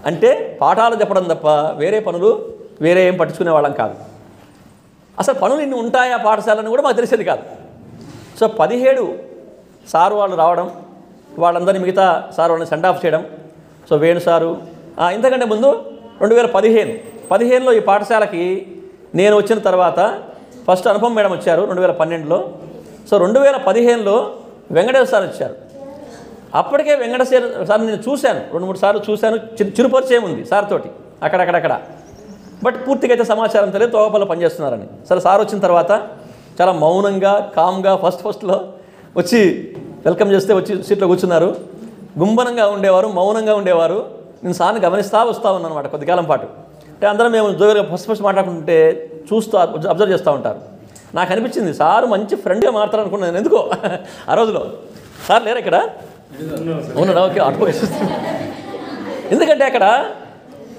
అంటే పాఠాలు చెప్పడం తప్ప వేరే ఏం పట్టించుకునే వాళ్ళం కాదు. అసలు పనులు ఇన్ని ఉంటాయా పాఠశాలని కూడా మాకు తెలిసేది కాదు. సో 17 సారు వాళ్ళు రావడం, వాళ్ళందరినీ మిగతా సారు వాళ్ళని సెండ్ ఆఫ్ చేయడం. సో వేణు సారు ఇంతకంటే ముందు 2015లో ఈ పాఠశాలకి నేను వచ్చిన తర్వాత ఫస్ట్ అనుపమ్ మేడం వచ్చారు 2012లో. సో 2015లో వెంకటేశ్వర సార్ వచ్చారు. అప్పటికే వెంకటేశ్వర సార్ నేను చూశాను, 2-3 సార్లు చూశాను, చిరుపరిచయం ఉంది సార్ తోటి అక్కడక్కడ. బట్ పూర్తిగా అయితే సమాచారం తెలియదు, తోగపల్లి పనిచేస్తున్నారని. సరే సార్ వచ్చిన తర్వాత చాలా మౌనంగా, కామ్గా ఫస్ట్లో వచ్చి వెల్కమ్ చేస్తే వచ్చి సీట్లో కూర్చున్నారు. గుంభనంగా ఉండేవారు, మౌనంగా ఉండేవారు. నేను సార్ని గమనిస్తూ వస్తూ ఉన్నాను అనమాట కొద్దికాలం పాటు. అంటే అందరం మేము జోరుగా ఫస్ట్ మాట్లాడుకుంటే చూస్తూ అబ్జర్వ్ చేస్తూ ఉంటారు. నాకు అనిపించింది సారు మంచి ఫ్రెండ్గా మారుతారు అనుకున్నాను. ఎందుకో ఆ రోజులో సార్ లేరు ఇక్కడ, అవునా? ఓకే, అటుపోయిస్తుంది. ఎందుకంటే అక్కడ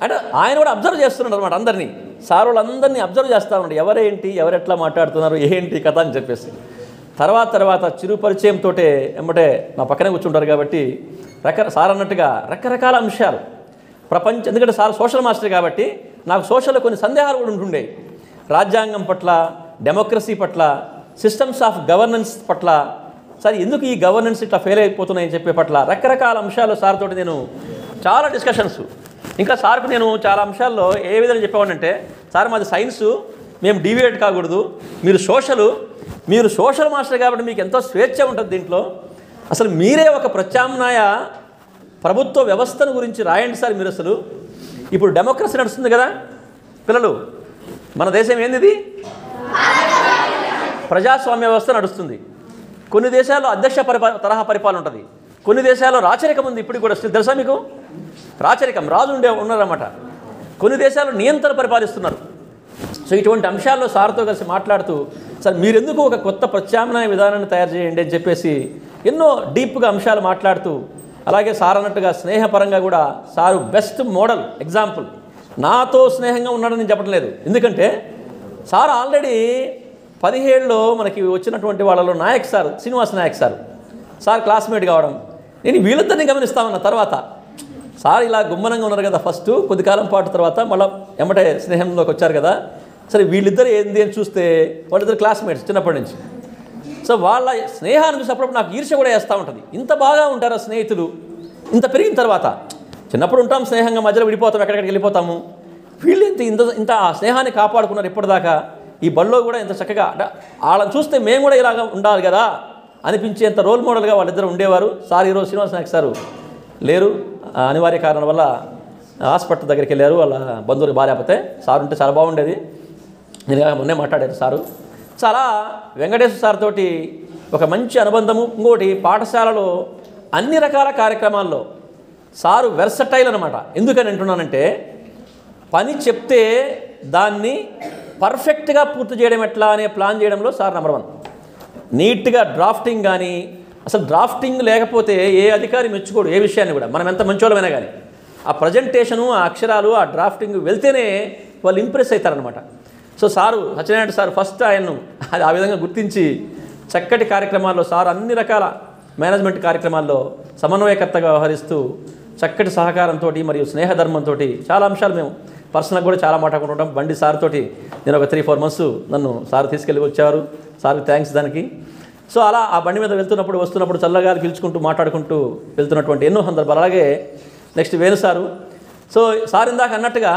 అంటే ఆయన కూడా అబ్జర్వ్ చేస్తున్నాడు అనమాట అందరినీ. సార్ వాళ్ళందరినీ అబ్జర్వ్ చేస్తూ ఉన్నాడు, ఎవరేంటి, ఎవరెట్లా మాట్లాడుతున్నారు, ఏంటి కథ అని చెప్పేసి. తర్వాత చిరు పరిచయంతో ఎమ్మటే నా పక్కనే కూర్చుంటారు కాబట్టి సార్ అన్నట్టుగా రకరకాల అంశాలు ఎందుకంటే సార్ సోషల్ మాస్టర్ కాబట్టి నాకు సోషల్లో కొన్ని సందేహాలు కూడా ఉంటుండే. రాజ్యాంగం పట్ల, డెమోక్రసీ పట్ల, సిస్టమ్స్ ఆఫ్ గవర్నెన్స్ పట్ల, సార్ ఎందుకు ఈ గవర్నెన్స్ ఇట్లా ఫెయిల్ అయిపోతున్నాయని చెప్పే పట్ల రకరకాల అంశాలు సార్ తోటి నేను చాలా డిస్కషన్స్. ఇంకా సార్కు నేను చాలా అంశాల్లో ఏ విధంగా చెప్పేవాడినంటే, సార్ మాది సైన్సు, మేము డీవియేట్ కాకూడదు, మీరు సోషల్ మాస్టర్ కాబట్టి మీకు ఎంతో స్వేచ్ఛ ఉంటుంది దీంట్లో, అసలు మీరే ఒక ప్రత్యామ్నాయ ప్రభుత్వ వ్యవస్థను గురించి రాయండి సార్ మీరు. అసలు ఇప్పుడు డెమోక్రసీ నడుస్తుంది కదా పిల్లలు, మన దేశం ఏంది, ప్రజాస్వామ్య వ్యవస్థ నడుస్తుంది. కొన్ని దేశాల్లో అధ్యక్ష తరహా పరిపాలన ఉంటుంది, కొన్ని దేశాల్లో రాచరికం ఉంది. ఇప్పుడు కూడా తెలుసా మీకు, రాచరికం, రాజు ఉన్నారన్నమాట. కొన్ని దేశాల్లో నియంత్రణ పరిపాలిస్తున్నారు. సో ఇటువంటి అంశాల్లో సార్తో కలిసి మాట్లాడుతూ, సార్ మీరెందుకు ఒక కొత్త ప్రత్యామ్నాయ విధానాన్ని తయారు చేయండి అని చెప్పేసి ఎన్నో డీప్గా అంశాలు మాట్లాడుతూ, అలాగే సార్ అన్నట్టుగా స్నేహపరంగా కూడా సారు బెస్ట్ మోడల్ ఎగ్జాంపుల్. నాతో స్నేహంగా ఉన్నాడని నేను చెప్పడం లేదు, ఎందుకంటే సార్ ఆల్రెడీ 17లో మనకి వచ్చినటువంటి వాళ్ళలో Nayak sir, Srinivas Nayak sir classmate కావడం, నేను వీళ్ళిద్దరిని గమనిస్తామన్న తర్వాత సార్ ఇలా గుమ్మనంగా ఉన్నారు కదా ఫస్ట్, కొద్ది కాలం పాటు తర్వాత మళ్ళీ ఎమ్మటే స్నేహంలోకి వచ్చారు కదా, సరే వీళ్ళిద్దరు ఏంది అని చూస్తే వాళ్ళిద్దరు క్లాస్మేట్స్ చిన్నప్పటి నుంచి. సో వాళ్ళ స్నేహాన్ని చూసినప్పుడు నాకు ఈర్ష్య కూడా వేస్తూ ఉంటుంది. ఇంత బాగా ఉంటారు స్నేహితులు ఇంత పెరిగిన తర్వాత. చిన్నప్పుడు ఉంటాం స్నేహంగా, మధ్యలో విడిపోతాం, ఎక్కడికి వెళ్ళిపోతాము. వీళ్ళు ఇంత ఆ స్నేహాన్ని కాపాడుకున్నారు ఇప్పటిదాకా. ఈ బళ్ళో కూడా ఇంత చక్కగా వాళ్ళని చూస్తే మేము కూడా ఇలాగ ఉండాలి కదా అనిపించేంత రోల్ మోడల్గా వాళ్ళిద్దరు ఉండేవారు. సార్ ఈరోజు శ్రీనివాస్ నాయక్ సారు లేరు, అనివార్య కారణం వల్ల హాస్పిటల్ దగ్గరికి వెళ్ళారు, వాళ్ళ బంధువులకు బాగాలేకపోతే. సార్ ఉంటే చాలా బాగుండేది. నేను మొన్నే మాట్లాడారు సారు. చాలా వెంకటేశ్వర సార్ తోటి ఒక మంచి అనుబంధము. ఇంకోటి పాఠశాలలో అన్ని రకాల కార్యక్రమాల్లో సారు వెర్సటైల్ అనమాట. ఎందుకని అంటున్నానంటే పని చెప్తే దాన్ని పర్ఫెక్ట్గా పూర్తి చేయడం ఎట్లా అనే ప్లాన్ చేయడంలో సార్ నెంబర్ 1. నీట్గా డ్రాఫ్టింగ్ కానీ, అసలు డ్రాఫ్టింగ్ లేకపోతే ఏ అధికారి మెచ్చుకోడు ఏ విషయాన్ని కూడా, మనం ఎంత మంచోళ్ళమైనా కానీ. ఆ ప్రజెంటేషను, ఆ అక్షరాలు, ఆ డ్రాఫ్టింగ్ వెళ్తేనే వాళ్ళు ఇంప్రెస్ అవుతారనమాట. So sir Satyanarayana sir first ఆయన్ను అది ఆ విధంగా గుర్తించి చక్కటి కార్యక్రమాల్లో సార్ అన్ని రకాల మేనేజ్మెంట్ కార్యక్రమాల్లో సమన్వయకర్తగా వ్యవహరిస్తూ చక్కటి సహకారంతో మరియు స్నేహధర్మంతో చాలా అంశాలు మేము పర్సనల్గా కూడా చాలా మాట్లాడుకుంటుంటాం. బండి సార్ తోటి నేను ఒక 3-4 months నన్ను సార్ తీసుకెళ్ళి వచ్చారు. సార్కి థ్యాంక్స్ దానికి. సో అలా ఆ బండి మీద వెళ్తున్నప్పుడు వస్తున్నప్పుడు చల్లగా పిలుచుకుంటూ మాట్లాడుకుంటూ వెళ్తున్నటువంటి ఎన్నో సందర్భాలు. అలాగే next Venu sir. So sir ఇందాక అన్నట్టుగా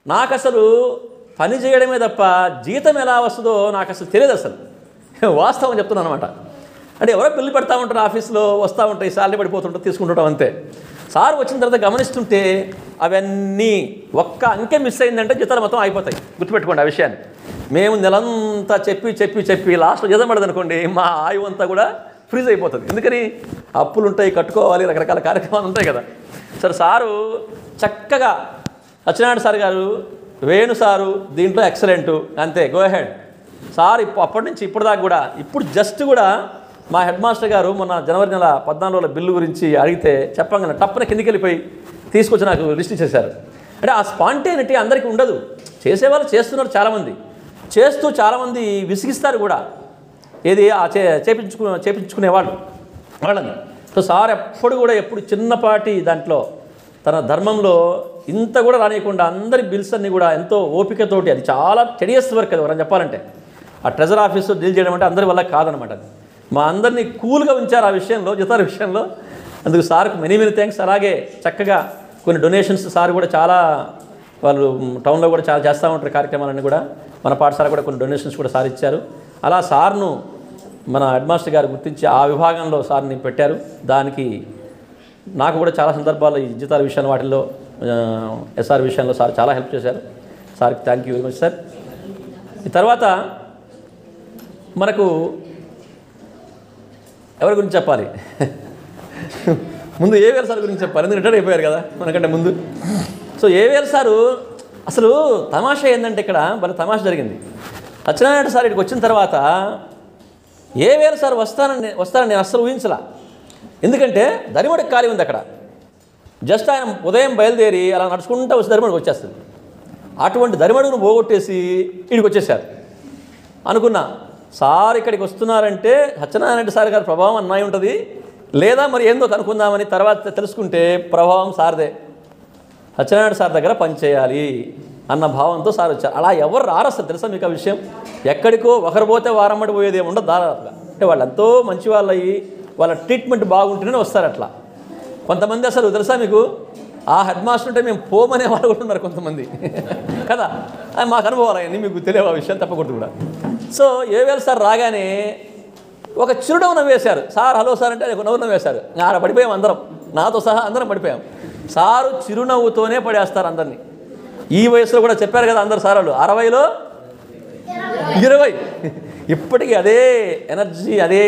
నాకు అసలు పని చేయడమే తప్ప జీతం ఎలా వస్తుందో నాకు అసలు తెలియదు. అసలు వాస్తవం చెప్తున్నాను అనమాట. అంటే ఎవరో బిల్లు పెడతా ఉంటారు, ఆఫీస్లో వస్తూ ఉంటాయి, శాలరీ పడిపోతుంటారు, తీసుకుంటుంటాం అంతే. సార్ వచ్చిన తర్వాత గమనిస్తుంటే అవన్నీ ఒక్క అంకె మిస్ అయిందంటే జీతాలు మొత్తం అయిపోతాయి. గుర్తుపెట్టుకోండి ఆ విషయాన్ని. మేము నెలంతా చెప్పి లాస్ట్లో జీతం పడదనుకోండి, మా ఆయువు అంతా కూడా ఫ్రీజ్ అయిపోతుంది. ఎందుకని అప్పులు ఉంటాయి, కట్టుకోవాలి, రకరకాల కార్యక్రమాలు ఉంటాయి కదా. సరే సారు చక్కగా సత్యనారాయణ సార్ గారు, వేణు సారు దీంట్లో ఎక్సలెంటు, అంతే గో హెడ్ సార్. అప్పటి నుంచి ఇప్పటిదాకా కూడా ఇప్పుడు జస్ట్ కూడా మా హెడ్ మాస్టర్ గారు మొన్న జనవరి నెల 14 బిల్లు గురించి అడిగితే చెప్పంగానే టప్పున కిందికి వెళ్ళిపోయి తీసుకొచ్చి నాకు లిస్ట్ ఇచ్చేశారు. అంటే ఆ స్పాంటేనిటీ అందరికీ ఉండదు. చేసేవాళ్ళు చేస్తున్నారు చాలామంది, చేస్తూ చాలామంది విసిగిస్తారు కూడా. ఏది ఆ చేపించుకునేవాళ్ళు వాళ్ళని. సో సార్ ఎప్పుడు చిన్నపాటి దాంట్లో తన ధర్మంలో ఇంత కూడా రానియకుండా అందరి బిల్స్ అన్నీ కూడా ఎంతో ఓపికతోటి, అది చాలా టెడియస్ వర్క్. అది ఎవరైనా చెప్పాలంటే ఆ ట్రెజర్ ఆఫీస్లో డీల్ చేయడం అంటే అందరి వల్ల కాదనమాట. అది మా అందరినీ కూల్గా ఉంచారు ఆ విషయంలో, జీతాల విషయంలో. అందుకు సార్కు మెనీ థ్యాంక్స్. అలాగే చక్కగా కొన్ని డొనేషన్స్ సార్ కూడా చాలా, వాళ్ళు టౌన్లో కూడా చాలా చేస్తూ ఉంటారు కార్యక్రమాలన్నీ కూడా. మన పాఠశాల కూడా కొన్ని డొనేషన్స్ కూడా సార్ ఇచ్చారు. అలా సార్ను మన హెడ్ మాస్టర్ గారు గుర్తించి ఆ విభాగంలో సార్ని పెట్టారు. దానికి నాకు కూడా చాలా సందర్భాల్లో ఈ జీతాల విషయంలో వాటిల్లో ఎస్ఆర్ విషయంలో సార్ చాలా హెల్ప్ చేశారు. సార్కి thank you very much sir. ఈ తర్వాత మనకు ఎవరి గురించి చెప్పాలి? ముందు ఏవేల్ సార్ గురించి చెప్పాలి, ఎందుకు రిటైర్ అయిపోయారు కదా మనకంటే ముందు. సో ఏవేల్ సారు అసలు తమాషా ఏంటంటే ఇక్కడ భలే తమాషా జరిగింది. సత్యనారాయణ సార్ ఇక్కడికి వచ్చిన తర్వాత ఏవేల్ సార్ వస్తానని నేను అస్సలు ఊహించలా. ఎందుకంటే దరిమడికి ఖాళీ ఉంది అక్కడ. జస్ట్ ఆయన ఉదయం బయలుదేరి అలా నడుచుకుంటూ వచ్చి దరిమడికి వచ్చేస్తుంది. అటువంటి దరిమడుగును పోగొట్టేసి ఇక్కడికి వచ్చేసారు. అనుకున్నా సార్ ఇక్కడికి వస్తున్నారంటే సత్యనారాయణ సార్ గారి ప్రభావం అన్నాయి ఉంటుంది, లేదా మరి ఏందో కనుక్కుందామని తర్వాత తెలుసుకుంటే ప్రభావం సార్దే. సత్యనారాయణ సార్ దగ్గర పనిచేయాలి అన్న భావంతో సార్ వచ్చారు. అలా ఎవరు రారు అసలు, తెలుసా మీకు ఆ విషయం? ఎక్కడికో ఒకరు పోతే వారమ్మడి పోయేది ఏముండదు దాదాపుగా. అంటే వాళ్ళు ఎంతో మంచి వాళ్ళు అయ్యి వాళ్ళ ట్రీట్మెంట్ బాగుంటేనే వస్తారు అట్లా. కొంతమంది అసలు తెలుసా మీకు, ఆ హెడ్ మాస్టర్ ఉంటే మేము పోమనే వాళ్ళు కూడా ఉన్నారు కొంతమంది కదా. మాకు అనుభవాలు అవన్నీ మీకు తెలియవు ఆ విషయం తప్పకూడదు కూడా. సో ఏవేల్ సార్ రాగానే ఒక చిరునవ్వు నవ్వేశారు. సార్ హలో సార్ అంటే ఒక నవ్వు నవ్వేశారు. ఆడ పడిపోయాం అందరం, నాతో సహా అందరం పడిపోయాం. సారు చిరునవ్వుతోనే పడేస్తారు అందరినీ. ఈ వయసులో కూడా చెప్పారు కదా అందరు సార్లు, 60లో 20 ఇప్పటికీ అదే ఎనర్జీ, అదే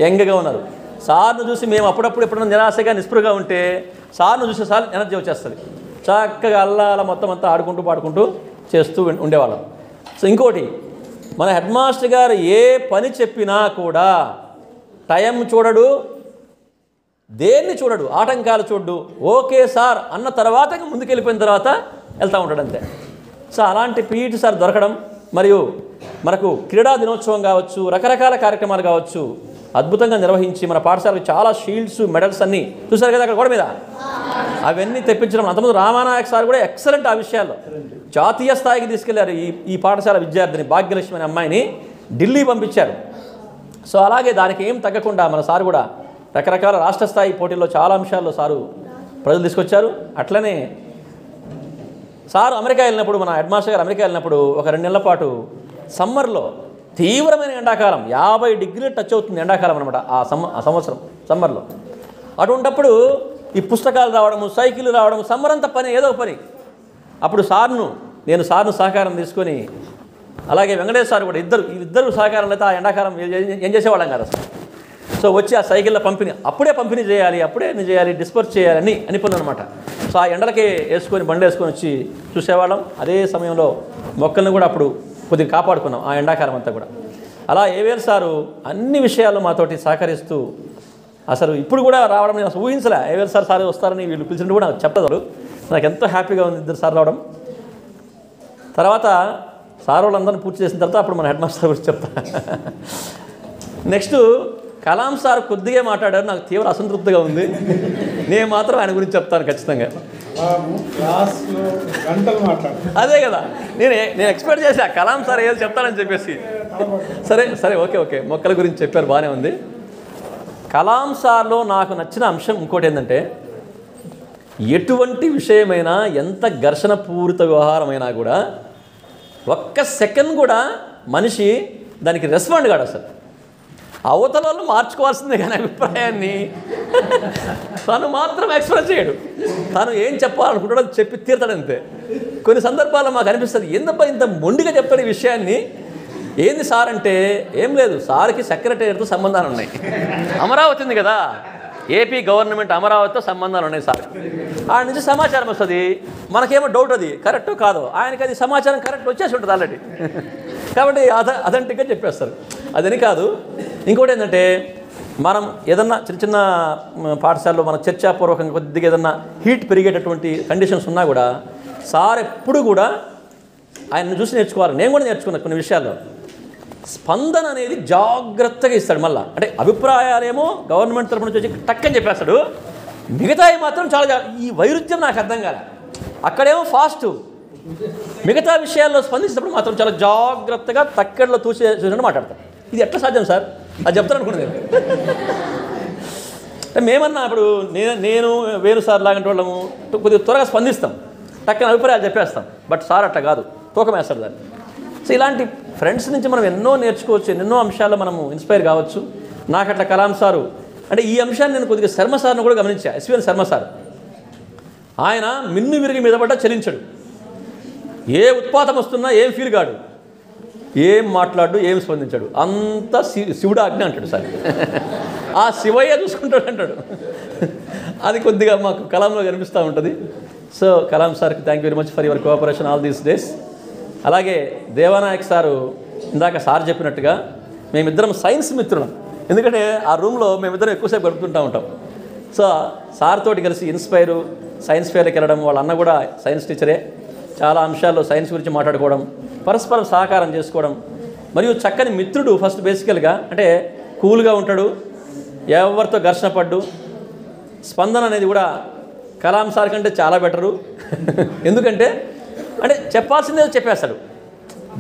యంగ్గా ఉన్నారు. సార్ను చూసి మేము అప్పుడప్పుడు ఎప్పుడైనా నిరాశగా నిస్పృహగా ఉంటే సార్ను చూసి సార్ ఎనర్జీ వచ్చేస్తుంది. చక్కగా అల్లా మొత్తం అంతా ఆడుకుంటూ పాడుకుంటూ చేస్తూ ఉండేవాళ్ళం. సో ఇంకోటి, మన హెడ్ మాస్టర్ గారు ఏ పని చెప్పినా కూడా టైం చూడడు, దేన్ని చూడడు, ఆటంకాలు చూడడు. ఓకే సార్ అన్న తర్వాత ముందుకెళ్ళిపోయిన తర్వాత వెళ్తూ ఉంటాడు అంతే. సో అలాంటి పీఈటీ సార్ దొరకడం మరియు మనకు క్రీడా దినోత్సవం కావచ్చు, రకరకాల కార్యక్రమాలు కావచ్చు అద్భుతంగా నిర్వహించి మన పాఠశాలకు చాలా షీల్డ్స్, మెడల్స్ అన్నీ చూసారు కదా అక్కడ గోడ మీద, అవన్నీ తెప్పించడం. అంతకుముందు రామానాయక్ సార్ కూడా ఎక్సలెంట్ ఆ విషయాల్లో, జాతీయ స్థాయికి తీసుకెళ్లారు ఈ పాఠశాల విద్యార్థిని భాగ్యలక్ష్మి అనే అమ్మాయిని ఢిల్లీ పంపించారు. సో అలాగే దానికి ఏం తగ్గకుండా మన సారు కూడా రకరకాల రాష్ట్ర స్థాయి పోటీల్లో చాలా అంశాల్లో సారు ప్రజలు తీసుకొచ్చారు. అట్లనే సారు అమెరికా వెళ్ళినప్పుడు, మన హెడ్ మాస్టర్ గారు అమెరికా వెళ్ళినప్పుడు ఒక 2 నెలల పాటు సమ్మర్లో, తీవ్రమైన ఎండాకాలం 50 డిగ్రీలు టచ్ అవుతుంది ఎండాకాలం అనమాట ఆ సంవత్సరం సమ్మర్లో. అటువంటప్పుడు ఈ పుస్తకాలు రావడము, సైకిల్ రావడము, సమ్మర్ అంతా పని, ఏదో పని. అప్పుడు నేను సార్ను సహకారం తీసుకొని, అలాగే వెంకటేశ్వర సార్ కూడా ఇద్దరు సహకారం అయితే ఆ ఎండాకాలం ఏం చేసేవాళ్ళం కదా అసలు. సో వచ్చి ఆ సైకిళ్ళ అప్పుడే పంపిణీ చేయాలి, డిస్పర్స్ చేయాలి అని పనులు అనమాట. సో ఆ ఎండలకే బండి వేసుకొని వచ్చి చూసేవాళ్ళం. అదే సమయంలో మొక్కలను కూడా అప్పుడు కొద్దిగా కాపాడుకున్నాం ఆ ఎండాకాలం అంతా కూడా. అలా ఏవేలు సారు అన్ని విషయాల్లో మాతోటి సహకరిస్తూ, అసలు ఇప్పుడు కూడా రావడం నేను అసలు ఊహించలే. ఏవేలు సార్ వస్తారని వీళ్ళు పిలిచినట్టు కూడా నాకు చెప్పలేదు. నాకు ఎంతో హ్యాపీగా ఉంది 2 సార్లు రావడం. తర్వాత సార్ వాళ్ళందరినీ పూర్తి చేసిన తర్వాత అప్పుడు మన హెడ్ మాస్టర్ గురించి చెప్తా. నెక్స్ట్ కలాం సార్ కొద్దిగా మాట్లాడారు, నాకు తీవ్ర అసంతృప్తిగా ఉంది. నేను మాత్రం ఆయన గురించి చెప్తాను ఖచ్చితంగా. అదే కదా నేను ఎక్స్పెక్ట్ చేశా, కలాం సార్ ఏదో చెప్తానని చెప్పేసి. సరే ఓకే మొక్కల గురించి చెప్పారు, బాగానే ఉంది. కలాం సార్లో నాకు నచ్చిన అంశం ఇంకోటి ఏంటంటే, ఎటువంటి విషయమైనా ఎంత ఘర్షణ పూరిత వ్యవహారమైనా కూడా ఒక్క సెకండ్ కూడా మనిషి దానికి రెస్పాండ్ కాడు. అసలు అవతల వాళ్ళు మార్చుకోవాల్సిందే కానీ అభిప్రాయాన్ని తను మాత్రం ఎక్స్ప్రెస్ చేయడు. తను ఏం చెప్పాలనుకుంటాడో చెప్పి తీరుతాడంతే. కొన్ని సందర్భాల్లో మాకు అనిపిస్తుంది, ఎందుకు ఇంత మొండిగా చెప్తాడు ఈ విషయాన్ని. ఏంది సార్ అంటే, ఏం లేదు, సార్కి సెక్రటరీతో సంబంధాలు ఉన్నాయి. అమరావతి ఉంది కదా, ఏపీ గవర్నమెంట్ అమరావతితో సంబంధాలు ఉన్నాయి సార్. ఆయన నుంచి సమాచారం వస్తుంది, మనకేమో డౌట్ అది కరెక్టో కాదో, ఆయనకి అది సమాచారం కరెక్ట్ వచ్చేసి ఉంటుంది ఆల్రెడీ. కాబట్టి అథెంటిక్గా చెప్పేస్తారు. అదని కాదు. ఇంకోటి ఏంటంటే, మనం ఏదన్నా చిన్న పాఠశాలలో మన చర్చాపూర్వకంగా కొద్దిగా ఏదన్నా హీట్ పెరిగేటటువంటి కండిషన్స్ ఉన్నా కూడా సార్ ఎప్పుడు కూడా ఆయన్ని చూసి నేర్చుకోవాలి. నేను కూడా నేర్చుకున్నాను కొన్ని విషయాల్లో. స్పందన అనేది జాగ్రత్తగా ఇస్తాడు. మళ్ళీ అంటే అభిప్రాయాలేమో గవర్నమెంట్ తరఫు నుంచి వచ్చి టక్కని చెప్పేస్తాడు, మిగతాయి మాత్రం చాలా ఈ వైరుధ్యం నాకు అర్థం కాలే. అక్కడేమో ఫాస్ట్, మిగతా విషయాల్లో స్పందించినప్పుడు మాత్రం చాలా జాగ్రత్తగా తక్కడలో చూసినట్టు మాట్లాడతారు. ఇది ఎట్లా సాధ్యం సార్, అది చెప్తాను అనుకున్నాను నేను. మేమన్నా ఇప్పుడు నేను వేరు సార్ లాంటి వాళ్ళము కొద్దిగా త్వరగా స్పందిస్తాం, టక్కన అభిప్రాయాలు చెప్పేస్తాం. బట్ సార్ అట్లా కాదు, తూకమేస్తాడు దాన్ని. సో ఇలాంటి ఫ్రెండ్స్ నుంచి మనం ఎన్నో నేర్చుకోవచ్చు, ఎన్నో అంశాల్లో మనము ఇన్స్పైర్ కావచ్చు. నాకు అట్లా కలాం సారు అంటే ఈ అంశాన్ని నేను కొద్దిగా శర్మ సార్ను కూడా గమనించా. ఎస్విఎన్ శర్మ సార్, ఆయన మిన్ను విరిగి మీద పడ్డా చలించడు. ఏ ఉత్పాతం వస్తున్నా ఏం ఫీల్ కాడు, ఏం మాట్లాడు, ఏం స్పందించాడు. అంతా శివుడు ఆజ్ఞ అంటాడు సార్. ఆ శివయ్య చూసుకుంటాడు అంటాడు. అది కొద్దిగా మాకు కలాంలో కనిపిస్తూ ఉంటుంది. సో కలాం సార్కి thank you very much for your cooperation all these days. అలాగే దేవానాయక్ సారు ఇందాక సార్ చెప్పినట్టుగా మేమిద్దరం సైన్స్ మిత్రులం. ఎందుకంటే ఆ రూమ్లో మేమిద్దరం ఎక్కువసేపు గడుపుతుంటూ ఉంటాం. సో సార్ తోటి కలిసి ఇన్స్పైరు సైన్స్ ఫేర్కి వెళ్ళడం, వాళ్ళ అన్న కూడా సైన్స్ టీచరే, చాలా అంశాల్లో సైన్స్ గురించి మాట్లాడుకోవడం, పరస్పరం సహకారం చేసుకోవడం, మరియు చక్కని మిత్రుడు. ఫస్ట్ బేసికల్గా అంటే కూల్గా ఉంటాడు, ఎవరితో ఘర్షణ పడ్డు. స్పందన అనేది కూడా కలాం సార్ కంటే చాలా బెటరు. ఎందుకంటే అంటే చెప్పాల్సిందే చెప్పేస్తాడు,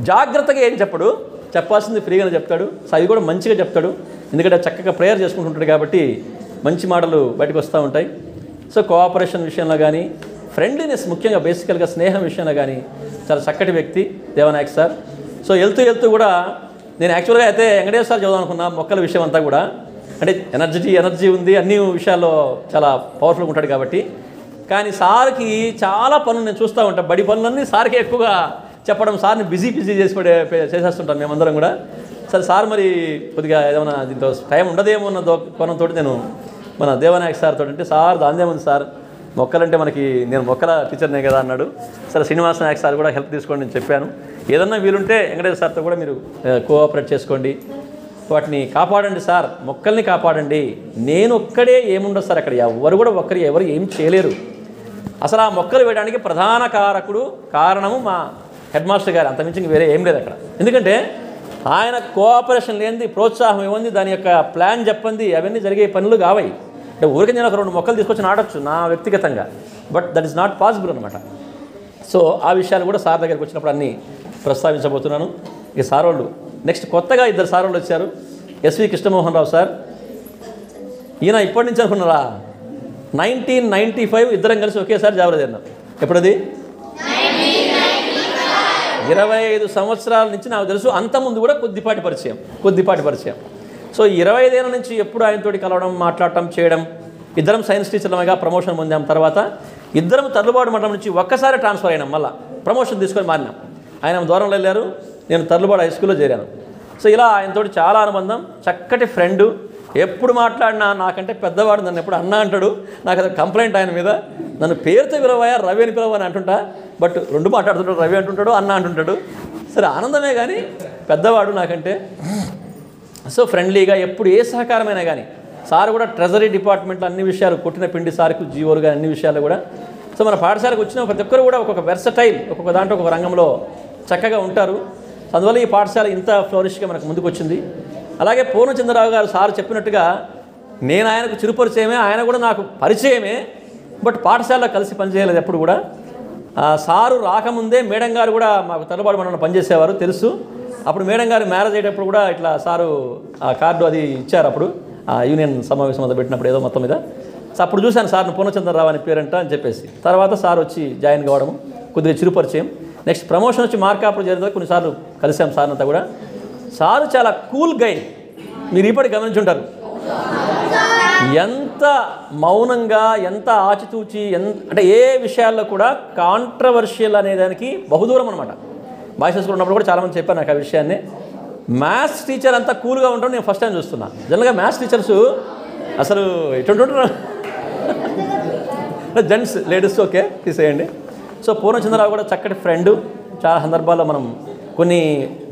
జాగ్రత్తగా ఏం చెప్పడు, చెప్పాల్సింది ఫ్రీగానే చెప్తాడు. సో అది కూడా మంచిగా చెప్తాడు, ఎందుకంటే చక్కగా ప్రేయర్ చేసుకుంటుంటాడు కాబట్టి మంచి మాటలు బయటకు వస్తూ ఉంటాయి. సో కోఆపరేషన్ విషయంలో కానీ, ఫ్రెండ్లీనెస్ ముఖ్యంగా బేసికల్గా స్నేహం విషయంలో కానీ చాలా చక్కటి వ్యక్తి దేవానాయక్ సార్. సో వెళ్తూ కూడా నేను యాక్చువల్గా అయితే వెంకటేశ్వర సార్ చదువుదాం అనుకున్నా. మొక్కల విషయం అంతా కూడా అంటే ఎనర్జీ ఉంది, అన్ని విషయాల్లో చాలా పవర్ఫుల్గా ఉంటాడు కాబట్టి. కానీ సార్కి చాలా పనులు నేను చూస్తూ ఉంటాను, బడి పనులన్నీ సార్కి ఎక్కువగా చెప్పడం, సార్ని బిజీ చేసేస్తుంటాను మేమందరం కూడా. సరే సార్ మరి కొద్దిగా ఏమైనా దీంతో టైం ఉండదేమో అన్న కోణంతో నేను మన దేవానాయక్ సార్ తోటి అంటే, సార్ దాందేముంది సార్, మొక్కలంటే మనకి, నేను మొక్కల టీచర్నే కదా అన్నాడు. సరే శ్రీనివాస నాయక్ సార్ కూడా హెల్ప్ తీసుకోండి నేను చెప్పాను. ఏదన్నా వీలుంటే వెంకటేశ్వర సార్తో కూడా మీరు కోఆపరేట్ చేసుకోండి, వాటిని కాపాడండి సార్, మొక్కల్ని కాపాడండి. నేను ఒక్కడే ఏముండదు సార్, అక్కడ ఎవరు కూడా ఎవరు ఏం చేయలేరు. అసలు ఆ మొక్కలు వేయడానికి ప్రధాన కారణము హెడ్ మాస్టర్ గారు, అంతమించి వేరే ఏం లేదు అక్కడ. ఎందుకంటే ఆయన కోఆపరేషన్ లేనిది, ప్రోత్సాహం ఏముంది, దాని యొక్క ప్లాన్ చెప్పండి, అవన్నీ జరిగే పనులు కావాయి. అంటే ఊరికి నేను ఒక 2 మొక్కలు తీసుకొచ్చి నాటొచ్చు నా వ్యక్తిగతంగా, but that is not possible అనమాట. సో ఆ విషయాలు కూడా సార్ దగ్గరికి వచ్చినప్పుడు అన్నీ ప్రస్తావించబోతున్నాను. ఇక సార్ వాళ్ళు నెక్స్ట్ కొత్తగా 2 సార్ వాళ్ళు వచ్చారు. ఎస్వి కృష్ణమోహన్ రావు సార్, ఈయన ఇప్పటి నుంచి అనుకున్నారా 1995 ఇద్దరం కలిసి ఒకేసారి జాబ్ చేద్దాం. ఎప్పుడది 25 సంవత్సరాల నుంచి నాకు తెలుసు. అంతకుముందు కూడా కొద్దిపాటి పరిచయం. సో 25 ఏళ్ళ నుంచి ఎప్పుడు ఆయనతోటి కలవడం, మాట్లాడటం, చేయడం. ఇద్దరం సైన్స్ టీచర్లమేగా ప్రమోషన్ పొందాం. తర్వాత ఇద్దరం తర్లుబాటు మండలం నుంచి ఒక్కసారి ట్రాన్స్ఫర్ అయినాం, మళ్ళీ ప్రమోషన్ తీసుకొని మారినాం. ఆయన దూరంలో వెళ్ళారు, నేను తర్లుబాటు హై స్కూల్లో చేరాను. సో ఇలా ఆయనతోటి చాలా అనుబంధం, చక్కటి ఫ్రెండు. ఎప్పుడు మాట్లాడినా నాకంటే పెద్దవాడు, నన్ను ఎప్పుడు అన్న అంటాడు. నాకు అది కంప్లైంట్ ఆయన మీద, నన్ను పేరుతో పిలవయా, రవి అని పిలవని అంటుంటా. బట్ 2 మాట్లాడుతుంటాడు, రవి అంటుంటాడు, అన్న అంటుంటాడు. సరే ఆనందమే కానీ పెద్దవాడు నాకంటే. సో ఫ్రెండ్లీగా ఎప్పుడు ఏ సహకారమైనా కానీ. సార్ కూడా ట్రెజరీ డిపార్ట్మెంట్లో అన్ని విషయాలు, కొట్టిన పిండి సార్కు జీవోలుగా అన్ని విషయాలు కూడా. సో మన పాఠశాలకు వచ్చిన ప్రతి ఒక్కరు కూడా ఒక్కొక్క వెర్సటైల్, ఒక్కొక్క దాంట్లో ఒక్కొక్క రంగంలో చక్కగా ఉంటారు. అందువల్ల ఈ పాఠశాల ఇంత ఫ్లోరిష్గా మనకు ముందుకు వచ్చింది. అలాగే పూర్ణచంద్రరావు గారు సార్ చెప్పినట్టుగా నేను ఆయనకు చిరుపరిచయమే, ఆయన కూడా నాకు పరిచయమే. బట్ పాఠశాలలో కలిసి పనిచేయలేదు ఎప్పుడు కూడా. సారు రాకముందే మేడం గారు కూడా మాకు తలబాటు మండలంలో పనిచేసేవారు, తెలుసు. అప్పుడు మేడం గారు మ్యారేజ్ అయ్యేటప్పుడు కూడా ఇట్లా సారు ఆ కార్డు అది ఇచ్చారు. అప్పుడు ఆ యూనియన్ సమావేశం అంతా పెట్టినప్పుడు ఏదో మొత్తం మీద. సో అప్పుడు చూశాను సార్ను, పూర్ణచంద్రరావు అని పేరంట అని చెప్పేసి. తర్వాత సార్ వచ్చి జాయిన్ కావడము, కొద్దిగా చిరుపరిచయం. నెక్స్ట్ ప్రమోషన్ వచ్చి మార్కాపురం జరిగిన తర్వాత కొన్నిసార్లు కలిసాం సార్ అంతా కూడా. సారు చాలా కూల్ గై, మీరు ఇప్పటికి గమనించుంటారు. ఎంత మౌనంగా, ఎంత ఆచితూచి, అంటే ఏ విషయాల్లో కూడా కాంట్రవర్షియల్ అనేదానికి బహుదూరం అనమాట. బాయ్స్ స్కూల్ ఉన్నప్పుడు కూడా చాలామంది చెప్పారు నాకు ఆ విషయాన్ని. మ్యాథ్స్ టీచర్ అంతా కూల్గా ఉంటాం నేను ఫస్ట్ టైం చూస్తున్నా. జనరల్గా మ్యాథ్స్ టీచర్స్ అసలు ఎటువంటి ఉంటారు, జెంట్స్ లేడీస్ ఓకే తీసేయండి. సో పూర్ణచంద్రరావు కూడా చక్కటి ఫ్రెండు. చాలా సందర్భాల్లో మనం కొన్ని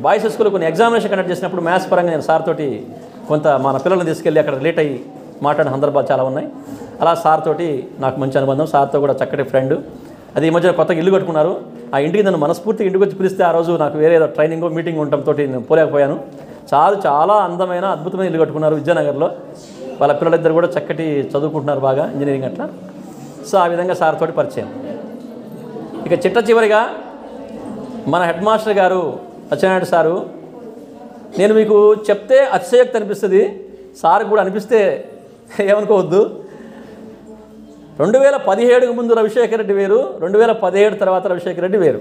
బాయ్స్ స్కూల్లో కొన్ని ఎగ్జామినేషన్ కండక్ట్ చేసినప్పుడు మ్యాథ్స్ పరంగా నేను సార్ తోటి కొంత మన పిల్లల్ని తీసుకెళ్ళి అక్కడ లేట్ అయ్యి మాట్లాడిన సందర్భాలు చాలా ఉన్నాయి. అలా సార్ తోటి నాకు మంచి అనుబంధం. సార్తో కూడా చక్కటి ఫ్రెండ్. అది ఈ మధ్య కొత్తగా ఇల్లు కట్టుకున్నారు. ఆ ఇంటికి నన్ను మనస్ఫూర్తిగా ఇంటికి వచ్చి పిలిస్తే ఆ రోజు నాకు వేరే ఏదో ట్రైనింగ్ మీటింగ్ ఉండటంతో నేను పోలేకపోయాను. చాలా అందమైన అద్భుతమైన ఇల్లు కట్టుకున్నారు విద్యానగర్లో. వాళ్ళ పిల్లలిద్దరు కూడా చక్కటి చదువుకుంటున్నారు బాగా, ఇంజనీరింగ్ అట్లా. సో ఆ విధంగా సార్ తోటి పరిచయం. ఇక చివరిగా మన హెడ్ మాస్టర్ గారు సత్యనారాయణ సారు, నేను మీకు చెప్తే అతిశయోక్తి అనిపిస్తుంది, సార్ కూడా అనిపిస్తే ఏమనుకోవద్దు. 2017కు ముందు రవిశేఖర్ రెడ్డి వేరు, 2017 తర్వాత రవిశేఖర్ రెడ్డి వేరు.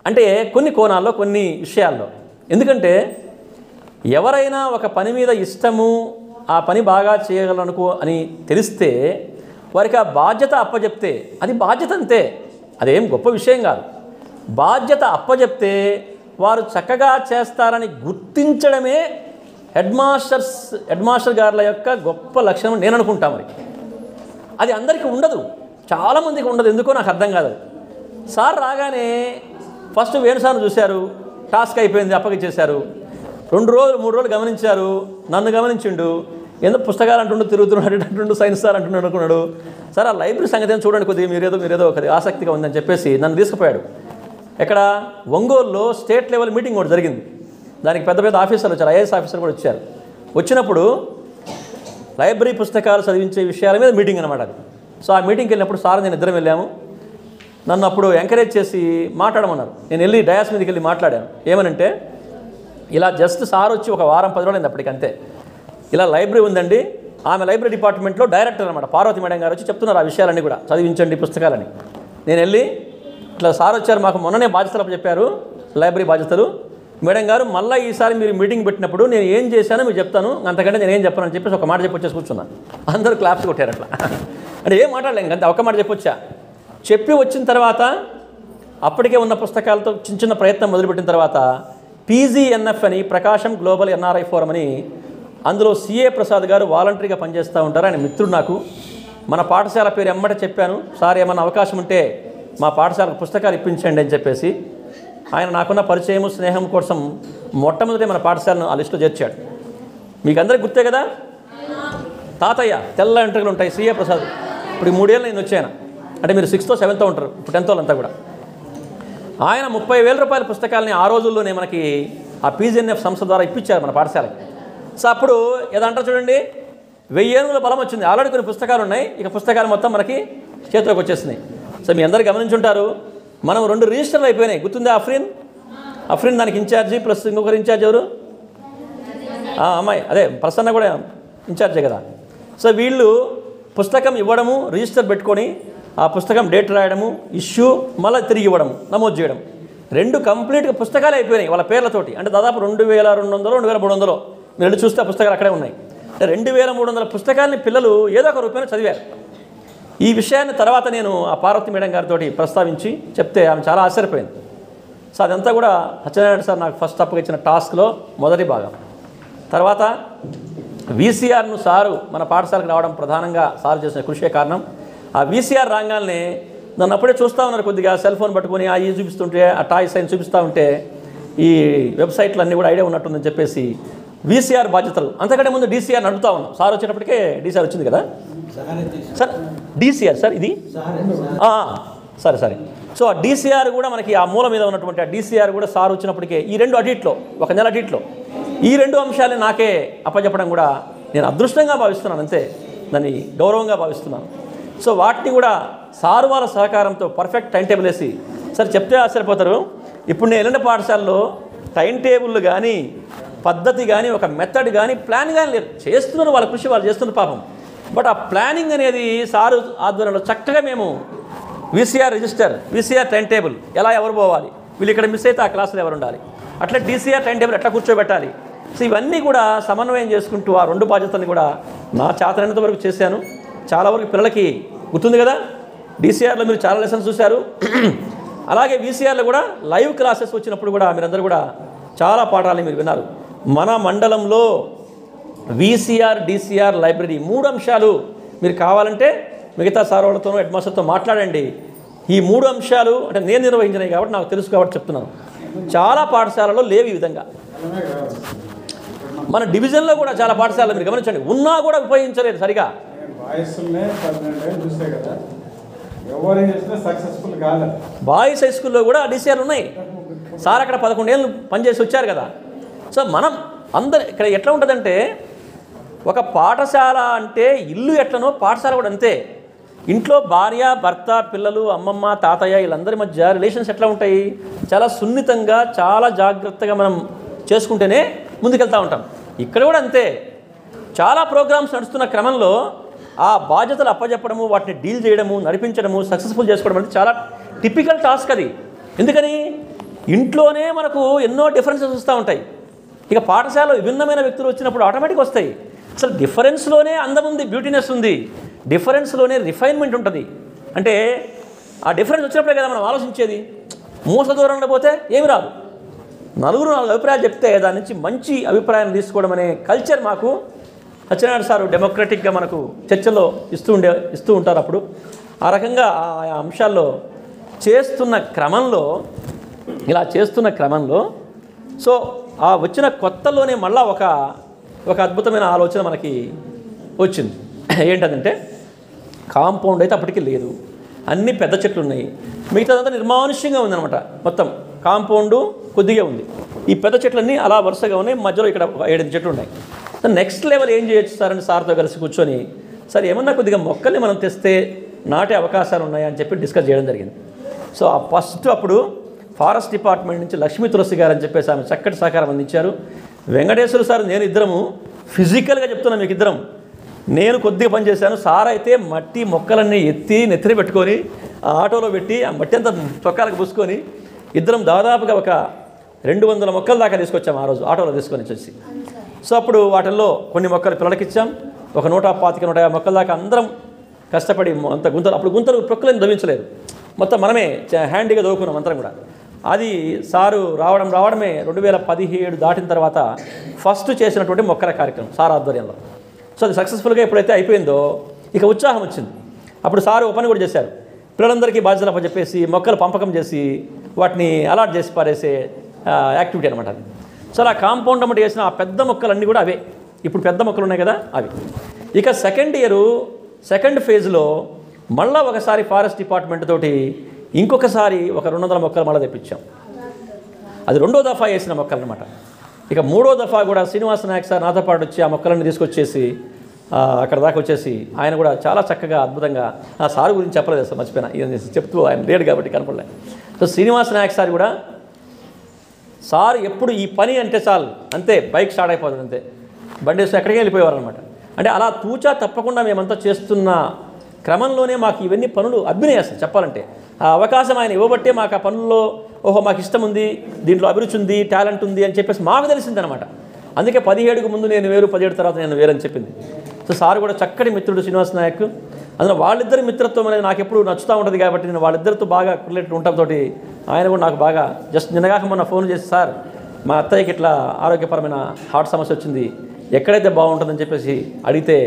అంటే కొన్ని కోణాల్లో, కొన్ని విషయాల్లో. ఎందుకంటే ఎవరైనా ఒక పని మీద ఇష్టము, ఆ పని బాగా చేయగలనుకో అని తెలిస్తే వారికి ఆ బాధ్యత అప్పచెప్తే అది బాధ్యత అంతే, అదేం గొప్ప విషయం కాదు. బాధ్యత అప్పచెప్తే వారు చక్కగా చేస్తారని గుర్తించడమే హెడ్ మాస్టర్ గారుల యొక్క గొప్ప లక్షణం నేను అనుకుంటా. మరి అది అందరికీ ఉండదు, చాలామందికి ఉండదు. ఎందుకో నాకు అర్థం కాదు. సార్ రాగానే ఫస్ట్ వేణుసార్ను చూశారు, టాస్క్ అయిపోయింది, అప్పగిచ్చేశారు. 2 రోజులు 3 రోజులు గమనించారు, నన్ను గమనించిండు. ఎందుకు పుస్తకాలు అంటుండు, తిరుగుతున్నాడు, సైన్స్ సార్ అంటున్నాడు అనుకున్నాడు. సార్ ఆ లైబ్రరీ సంగతి ఏం చూడండి, కొద్దిగా మీరేదో ఒక ఆసక్తిగా ఉందని చెప్పేసి నన్ను తీసుకుపోయాడు. ఎక్కడ ఒంగోలులో స్టేట్ లెవెల్ మీటింగ్ ఒకటి జరిగింది. దానికి పెద్ద ఆఫీసర్లు వచ్చారు, ఐఏఎస్ ఆఫీసర్ కూడా వచ్చారు. వచ్చినప్పుడు లైబ్రరీ పుస్తకాలు చదివించే విషయాల మీద మీటింగ్ అనమాట అది. సో ఆ మీటింగ్కి వెళ్ళినప్పుడు సార్ నేను ఇద్దరం వెళ్ళాము. నన్ను అప్పుడు ఎంకరేజ్ చేసి మాట్లాడమన్నారు. నేను వెళ్ళి డయాస్ మీదకి వెళ్ళి మాట్లాడాను. ఏమనంటే, ఇలా జస్ట్ సార్ వచ్చి ఒక వారం 10 రోజులైంది అప్పటికి అంతే. ఇలా లైబ్రరీ ఉందండి, ఆమె లైబ్రరీ డిపార్ట్మెంట్లో డైరెక్టర్ అనమాట, పార్వతి మేడం గారు వచ్చి చెప్తున్నారు ఆ విషయాలన్నీ కూడా, చదివించండి పుస్తకాలని. నేను వెళ్ళి ఇట్లా సార్ వచ్చారు, మాకు మొన్ననే బాధ్యతలు చెప్పారు, లైబ్రరీ బాధ్యతలు. మేడం గారు మళ్ళీ ఈసారి మీరు మీటింగ్ పెట్టినప్పుడు నేను ఏం చేశానో మీకు చెప్తాను, అంతకంటే నేను ఏం చెప్పాను అని చెప్పేసి ఒక మాట చెప్పొచ్చేసి కూర్చున్నాను. అందరూ క్లాప్స్ కొట్టారు అట్లా. అంటే ఏం మాట్లాడలేం, అంతే ఒక మాట చెప్పొచ్చా. చెప్పి వచ్చిన తర్వాత అప్పటికే ఉన్న పుస్తకాలతో చిన్న ప్రయత్నం మొదలుపెట్టిన తర్వాత PGNF అని, ప్రకాశం గ్లోబల్ NRI ఫోరం అని, అందులో CA ప్రసాద్ గారు వాలంటరీగా పనిచేస్తూ ఉంటారు. ఆయన మిత్రుడు నాకు. మన పాఠశాల పేరు ఎమ్మట చెప్పాను, సార్ ఏమన్నా అవకాశం ఉంటే మా పాఠశాలకు పుస్తకాలు ఇప్పించండి అని చెప్పేసి. ఆయన నాకున్న పరిచయము, స్నేహం కోసం మొట్టమొదటి మన పాఠశాలను ఆ లిస్టులో చేర్చాడు. మీకు అందరికీ గుర్తే కదా, తాతయ్య తెల్ల వెంట్రుకలు ఉంటాయి, CA ప్రసాద్. ఇప్పుడు 3 ఏళ్ళు నేను వచ్చాను అంటే మీరు 6th or 7th ఉంటారు, ఇప్పుడు 10th వాళ్ళంతా కూడా. ఆయన 30,000 రూపాయల పుస్తకాలని ఆ రోజుల్లోనే మనకి ఆ పీజీఎన్ఎఫ్ సంస్థ ద్వారా ఇప్పించారు మన పాఠశాలకి. సో అప్పుడు ఏదంటారు చూడండి, 1000 ఏనుగుల బలం వచ్చింది. ఆల్రెడీ కొన్ని పుస్తకాలు ఉన్నాయి, ఇక పుస్తకాలు మొత్తం మనకి చేతిలోకి వచ్చేస్తున్నాయి. సో మీ అందరూ గమనించుంటారు, మనం 2 రిజిస్టర్లు అయిపోయినాయి. గుర్తుంది అఫ్రిన్ దానికి ఇన్ఛార్జి, ప్లస్ ఇంకొకరు ఇన్ఛార్జ్ ఎవరు, అమ్మాయి అదే ప్రసన్న కూడా ఇన్ఛార్జే కదా. సో వీళ్ళు పుస్తకం ఇవ్వడము, రిజిస్టర్ పెట్టుకొని ఆ పుస్తకం డేట్ రాయడము, ఇష్యూ, మళ్ళీ తిరిగి ఇవ్వడము, నమోదు చేయడం, 2 కంప్లీట్గా పుస్తకాలు అయిపోయినాయి వాళ్ళ పేర్లతోటి. అంటే దాదాపు 2200, 2300 మీరు వెళ్ళి చూస్తే ఆ పుస్తకాలు అక్కడే ఉన్నాయి. 2300 పుస్తకాలని పిల్లలు ఏదో ఒక రూపంలో చదివారు. ఈ విషయాన్ని తర్వాత నేను ఆ పార్వతి మేడం గారితో ప్రస్తావించి చెప్తే ఆమె చాలా ఆశ్చర్యపోయింది. సో అదంతా కూడా సత్యనారాయణ సార్ నాకు ఫస్ట్ అప్పగిచ్చిన టాస్క్లో మొదటి భాగం. తర్వాత వీసీఆర్ను సారు మన పాఠశాలకు రావడం ప్రధానంగా సారు చేసిన కృషే కారణం. ఆ వీసీఆర్ రాగానే నన్ను అప్పుడే చూస్తూ ఉన్నారు, కొద్దిగా సెల్ ఫోన్ పట్టుకొని ఆ ఈ చూపిస్తుంటే, ఆ టాయ్స్ అయిన చూపిస్తూ ఉంటే ఈ వెబ్సైట్లు అన్నీ కూడా ఐడియా ఉన్నట్టుందని చెప్పేసి వీసీఆర్ బాధ్యతలు అంతకంటే ముందు డీసీఆర్ని అడుగుతా ఉన్నాం. సార్ వచ్చేటప్పటికే డీసీఆర్ వచ్చింది కదా సార్, డీసీఆర్ సార్ ఇది సరే. సో ఆ డీసీఆర్ కూడా మనకి ఆ మూల మీద ఉన్నటువంటి ఆ డీసీఆర్ కూడా సార్ వచ్చినప్పటికే ఈ 2 అడిట్లో, 1 నెల అడిట్లో ఈ 2 అంశాలని నాకే అప్పచెప్పడం కూడా నేను అదృష్టంగా భావిస్తున్నాను, అంతే, దాన్ని గౌరవంగా భావిస్తున్నాను. సో వాటిని కూడా సారు వాళ్ళ సహకారంతో పర్ఫెక్ట్ టైం టేబుల్ వేసి, సార్ చెప్తే ఆశ్చర్యపోతారు, ఇప్పుడు నేను వెళ్ళిన పాఠశాలలో టైం టేబుల్ కానీ, పద్ధతి కానీ, ఒక మెథడ్ కానీ, ప్లాన్ కానీ లేదు. చేస్తున్నారు, వాళ్ళ కృషి వాళ్ళు చేస్తున్నారు పాపం. బట్ ఆ ప్లానింగ్ అనేది సారు ఆధ్వర్యంలో చక్కగా మేము VCR register, VCR time table, ఎలా ఎవరు పోవాలి, వీళ్ళు ఇక్కడ మిస్ అయితే ఆ క్లాసులో ఎవరు ఉండాలి, అట్లా డీసీఆర్ టైం టేబుల్ ఎట్లా కూర్చోబెట్టాలి. సో ఇవన్నీ కూడా సమన్వయం చేసుకుంటూ ఆ 2 బాధ్యతలను కూడా నా చేతనంత వరకు చేశాను. చాలా వరకు పిల్లలకి గుర్తుంది కదా, డీసీఆర్లో మీరు చాలా లెసన్స్ చూశారు. అలాగే వీసీఆర్లో కూడా లైవ్ క్లాసెస్ వచ్చినప్పుడు కూడా మీరందరూ కూడా చాలా పాఠాలని మీరు విన్నారు. మన మండలంలో వీసీఆర్, డీసీఆర్, లైబ్రరీ 3 అంశాలు మీరు కావాలంటే మిగతా సార్ వాళ్ళతోనూ హెడ్ మాస్టర్తో మాట్లాడండి. ఈ 3 అంశాలు అంటే నేను నిర్వహించినవి కాబట్టి నాకు తెలుసు కాబట్టి చెప్తున్నాను. చాలా పాఠశాలలో లేవు ఈ విధంగా. మన డివిజన్లో కూడా చాలా పాఠశాలలు మీరు గమనించండి, ఉన్నా కూడా ఉపయోగించలేదు సరిగా. బాయ్స్ హై స్కూల్లో కూడా డీసీఆర్ ఉన్నాయి. సార్ అక్కడ 11 ఏళ్ళు పనిచేసి వచ్చారు కదా. సో మనం అందరు ఇక్కడ ఎట్లా ఉంటుందంటే, ఒక పాఠశాల అంటే ఇల్లు ఎట్లనో పాఠశాల కూడా అంతే. ఇంట్లో భార్య, భర్త, పిల్లలు, అమ్మమ్మ, తాతయ్య వీళ్ళందరి మధ్య రిలేషన్స్ ఎట్లా ఉంటాయి, చాలా సున్నితంగా, చాలా జాగ్రత్తగా మనం చేసుకుంటేనే ముందుకెళ్తూ ఉంటాం. ఇక్కడ కూడా అంతే. చాలా ప్రోగ్రామ్స్ నడుస్తున్న క్రమంలో ఆ బాధ్యతలు అప్పచెప్పడము, వాటిని డీల్ చేయడము, నడిపించడము, సక్సెస్ఫుల్ చేసుకోవడం అంటే చాలా టిపికల్ టాస్క్ అది. ఎందుకని ఇంట్లోనే మనకు ఎన్నో డిఫరెన్సెస్ వస్తూ ఉంటాయి. ఇక పాఠశాలలో విభిన్నమైన వ్యక్తులు వచ్చినప్పుడు ఆటోమేటిక్ వస్తాయి. అసలు డిఫరెన్స్లోనే అందం ఉంది, బ్యూటీనెస్ ఉంది, డిఫరెన్స్లోనే రిఫైన్మెంట్ ఉంటుంది. అంటే ఆ డిఫరెన్స్ వచ్చినప్పుడే కదా మనం ఆలోచించేది. మూస దూరంలో పోతే ఏమి రాదు. 4 అభిప్రాయాలు చెప్తే దాని నుంచి మంచి అభిప్రాయం తీసుకోవడం అనే కల్చర్ మాకు సత్యనారాయణ సారు డెమోక్రటిక్గా మనకు చర్చల్లో ఇస్తూ ఉంటారు. అప్పుడు ఆ రకంగా ఆ అంశాల్లో ఇలా చేస్తున్న క్రమంలో సో ఆ వచ్చిన కొత్తలోనే మళ్ళా ఒక అద్భుతమైన ఆలోచన మనకి వచ్చింది. ఏంటంటే కాంపౌండ్ అయితే అప్పటికి లేదు, అన్ని పెద్ద చెట్లు ఉన్నాయి, మిగతాదంతా నిర్మానుష్యంగా ఉందన్నమాట. మొత్తం కాంపౌండు కొద్దిగా ఉంది, ఈ పెద్ద చెట్లన్నీ అలా వరుసగా ఉన్నాయి, మధ్యలో ఇక్కడ 7 చెట్లు ఉన్నాయి. సో నెక్స్ట్ లెవెల్ ఏం చేయొచ్చు సార్ అని సార్తో కలిసి కూర్చొని, సార్ ఏమన్నా కొద్దిగా మొక్కల్ని మనం తెస్తే నాటే అవకాశాలు ఉన్నాయని చెప్పి డిస్కస్ చేయడం జరిగింది. సో ఆ ఫస్ట్ అప్పుడు ఫారెస్ట్ డిపార్ట్మెంట్ నుంచి లక్ష్మీ తులసి గారు అని చెప్పేసి ఆమె చక్కటి సహకారం అందించారు. వెంకటేశ్వర సార్, నేను ఇద్దరము ఫిజికల్గా చెప్తున్నాం మీకు ఇద్దరం. నేను కొద్దిగా పనిచేశాను, సార్ అయితే మట్టి మొక్కలన్నీ ఎత్తి నెత్తిన పెట్టుకొని ఆ ఆటోలో పెట్టి ఆ మట్టి అంతా చొక్కాలకు పూసుకొని ఇద్దరం దాదాపుగా ఒక 200 మొక్కల దాకా తీసుకొచ్చాము ఆ రోజు ఆటోలో తీసుకొని వచ్చేసి. సో అప్పుడు వాటిల్లో కొన్ని మొక్కలు పిల్లలకి ఇచ్చాం, ఒక 125-150 మొక్కల దాకా అందరం కష్టపడి అంత గుంతలు ప్రొక్కలను దవించలేదు, మొత్తం మనమే హ్యాండీగా దోకున్నాం అందరం కూడా. అది సారు రావడమే 2017 దాటిన తర్వాత ఫస్ట్ చేసినటువంటి మొక్కల కార్యక్రమం సార్ ఆధ్వర్యంలో. సో అది సక్సెస్ఫుల్గా ఎప్పుడైతే అయిపోయిందో ఇక ఉత్సాహం వచ్చింది. అప్పుడు సారు ఒక పని కూడా చేశారు, పిల్లలందరికీ బాధ్యతలు అప్పచెప్పేసి మొక్కలు పంపకం చేసి వాటిని అలాట్ చేసి పారేసే యాక్టివిటీ అనమాట అది. సో అలా కాంపౌండ్ అమ్మటి చేసిన ఆ పెద్ద మొక్కలన్నీ కూడా అవే, ఇప్పుడు పెద్ద మొక్కలు ఉన్నాయి కదా అవి. ఇక సెకండ్ ఫేజ్లో మళ్ళీ ఒకసారి ఫారెస్ట్ డిపార్ట్మెంట్ తోటి ఇంకొకసారి ఒక 200 మొక్కలు మళ్ళీ తెప్పించాం. అది 2వ దఫా వేసిన మొక్కలు అనమాట. ఇక 3వ దఫా కూడా శ్రీనివాస నాయక్ సార్ నాతో పాటు వచ్చి ఆ మొక్కలన్నీ తీసుకొచ్చేసి అక్కడ దాకా వచ్చేసి ఆయన కూడా చాలా చక్కగా అద్భుతంగా ఆ సార్ గురించి చెప్పలేదు సార్, మర్చిపోయినా చెప్తూ ఆయన లేడు కాబట్టి కనపడలే. సో శ్రీనివాస నాయక్ సార్ కూడా సార్ ఎప్పుడు ఈ పని అంటే చాలు అంతే, బైక్ స్టార్ట్ అయిపోతుంది అంతే, బండి వేసి ఎక్కడికి వెళ్ళిపోయేవారు అనమాట. అంటే అలా తూచా తప్పకుండా మేమంతా చేస్తున్న క్రమంలోనే మాకు ఇవన్నీ పనులు అభినయిస్తాయి చెప్పాలంటే. ఆ అవకాశం ఆయన ఇవ్వబట్టే మాకు ఆ పనుల్లో ఓహో మాకు ఇష్టం ఉంది, దీంట్లో అభిరుచి ఉంది, టాలెంట్ ఉంది అని చెప్పేసి మాకు తెలిసిందనమాట. అందుకే 17కు ముందు నేను వేరు, 17 తర్వాత నేను వేరని చెప్పింది. సో సార్ కూడా చక్కటి మిత్రుడు శ్రీనివాస్ నాయక్. అందులో వాళ్ళిద్దరి మిత్రత్వం అనేది నాకు ఎప్పుడు నచ్చుతూ ఉంటుంది కాబట్టి నేను వాళ్ళిద్దరితో బాగా రిలేటెడ్ ఉండటంతో ఆయన కూడా నాకు బాగా జస్ట్ నిన్నగాక మొన్న ఫోన్ చేసి సార్ మా అత్తయ్యకి ఇట్లా ఆరోగ్యపరమైన హార్ట్ సమస్య వచ్చింది, ఎక్కడైతే బాగుంటుందని చెప్పేసి అడిగితే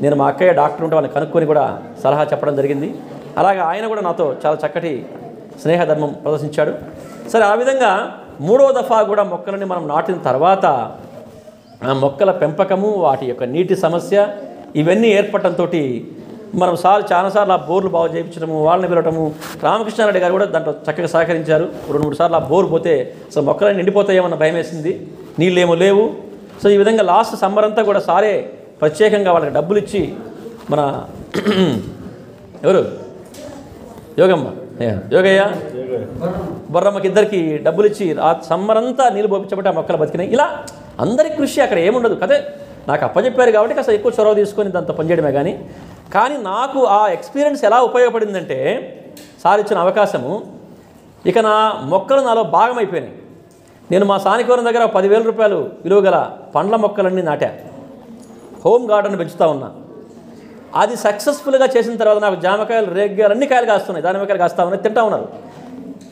నేను మా అక్కయ్య డాక్టర్ ఉంటే వాళ్ళని కనుక్కొని కూడా సలహా చెప్పడం జరిగింది. అలాగే ఆయన కూడా నాతో చాలా చక్కటి స్నేహధర్మం ప్రదర్శించాడు. సరే, ఆ విధంగా 3వ దఫా కూడా మొక్కలని మనం నాటిన తర్వాత ఆ మొక్కల పెంపకము, వాటి యొక్క నీటి సమస్య ఇవన్నీ ఏర్పడటంతో మనం చాలాసార్లు ఆ బోర్లు బాగు చేయించడము, వాళ్ళని పిలవటము, రామకృష్ణారెడ్డి గారు కూడా దాంట్లో చక్కగా సహకరించారు. 2-3 సార్లు ఆ బోర్ పోతే అసలు మొక్కలన్నీ నిండిపోతాయేమన్న భయం వేసింది, నీళ్ళేమో లేవు. సో ఈ విధంగా లాస్ట్ సమ్మర్ అంతా కూడా సారే ప్రత్యేకంగా వాళ్ళకి డబ్బులు ఇచ్చి మన ఎవరు యోగయ్య బొర్రమ్మకి ఇద్దరికి డబ్బులు ఇచ్చి ఆ సమ్మర్ అంతా నీళ్ళు పోపించబట్టి ఆ మొక్కలు బతికినాయి. ఇలా అందరి కృషి అక్కడ ఏముండదు కదే, నాకు అప్పచెప్పారు కాబట్టి కాస్త ఎక్కువ చొరవ తీసుకొని దాంతో పనిచేయడమే. కానీ నాకు ఆ ఎక్స్పీరియన్స్ ఎలా ఉపయోగపడిందంటే సార్ ఇచ్చిన అవకాశము, ఇక నా మొక్కలు నాలో భాగమైపోయినాయి. నేను మా సానికోరం దగ్గర 10,000 రూపాయలు విలువ గల పండ్ల మొక్కలన్నీ నాటా, హోమ్ గార్డెన్ పెంచుతూ ఉన్నా. అది సక్సెస్ఫుల్గా చేసిన తర్వాత నాకు జామకాయలు, రేగ్గాయలు అన్ని కాయలు కాస్తున్నాయి, దానిమ్మకాయలు కాస్తా ఉన్నాయి, తింటా ఉన్నారు.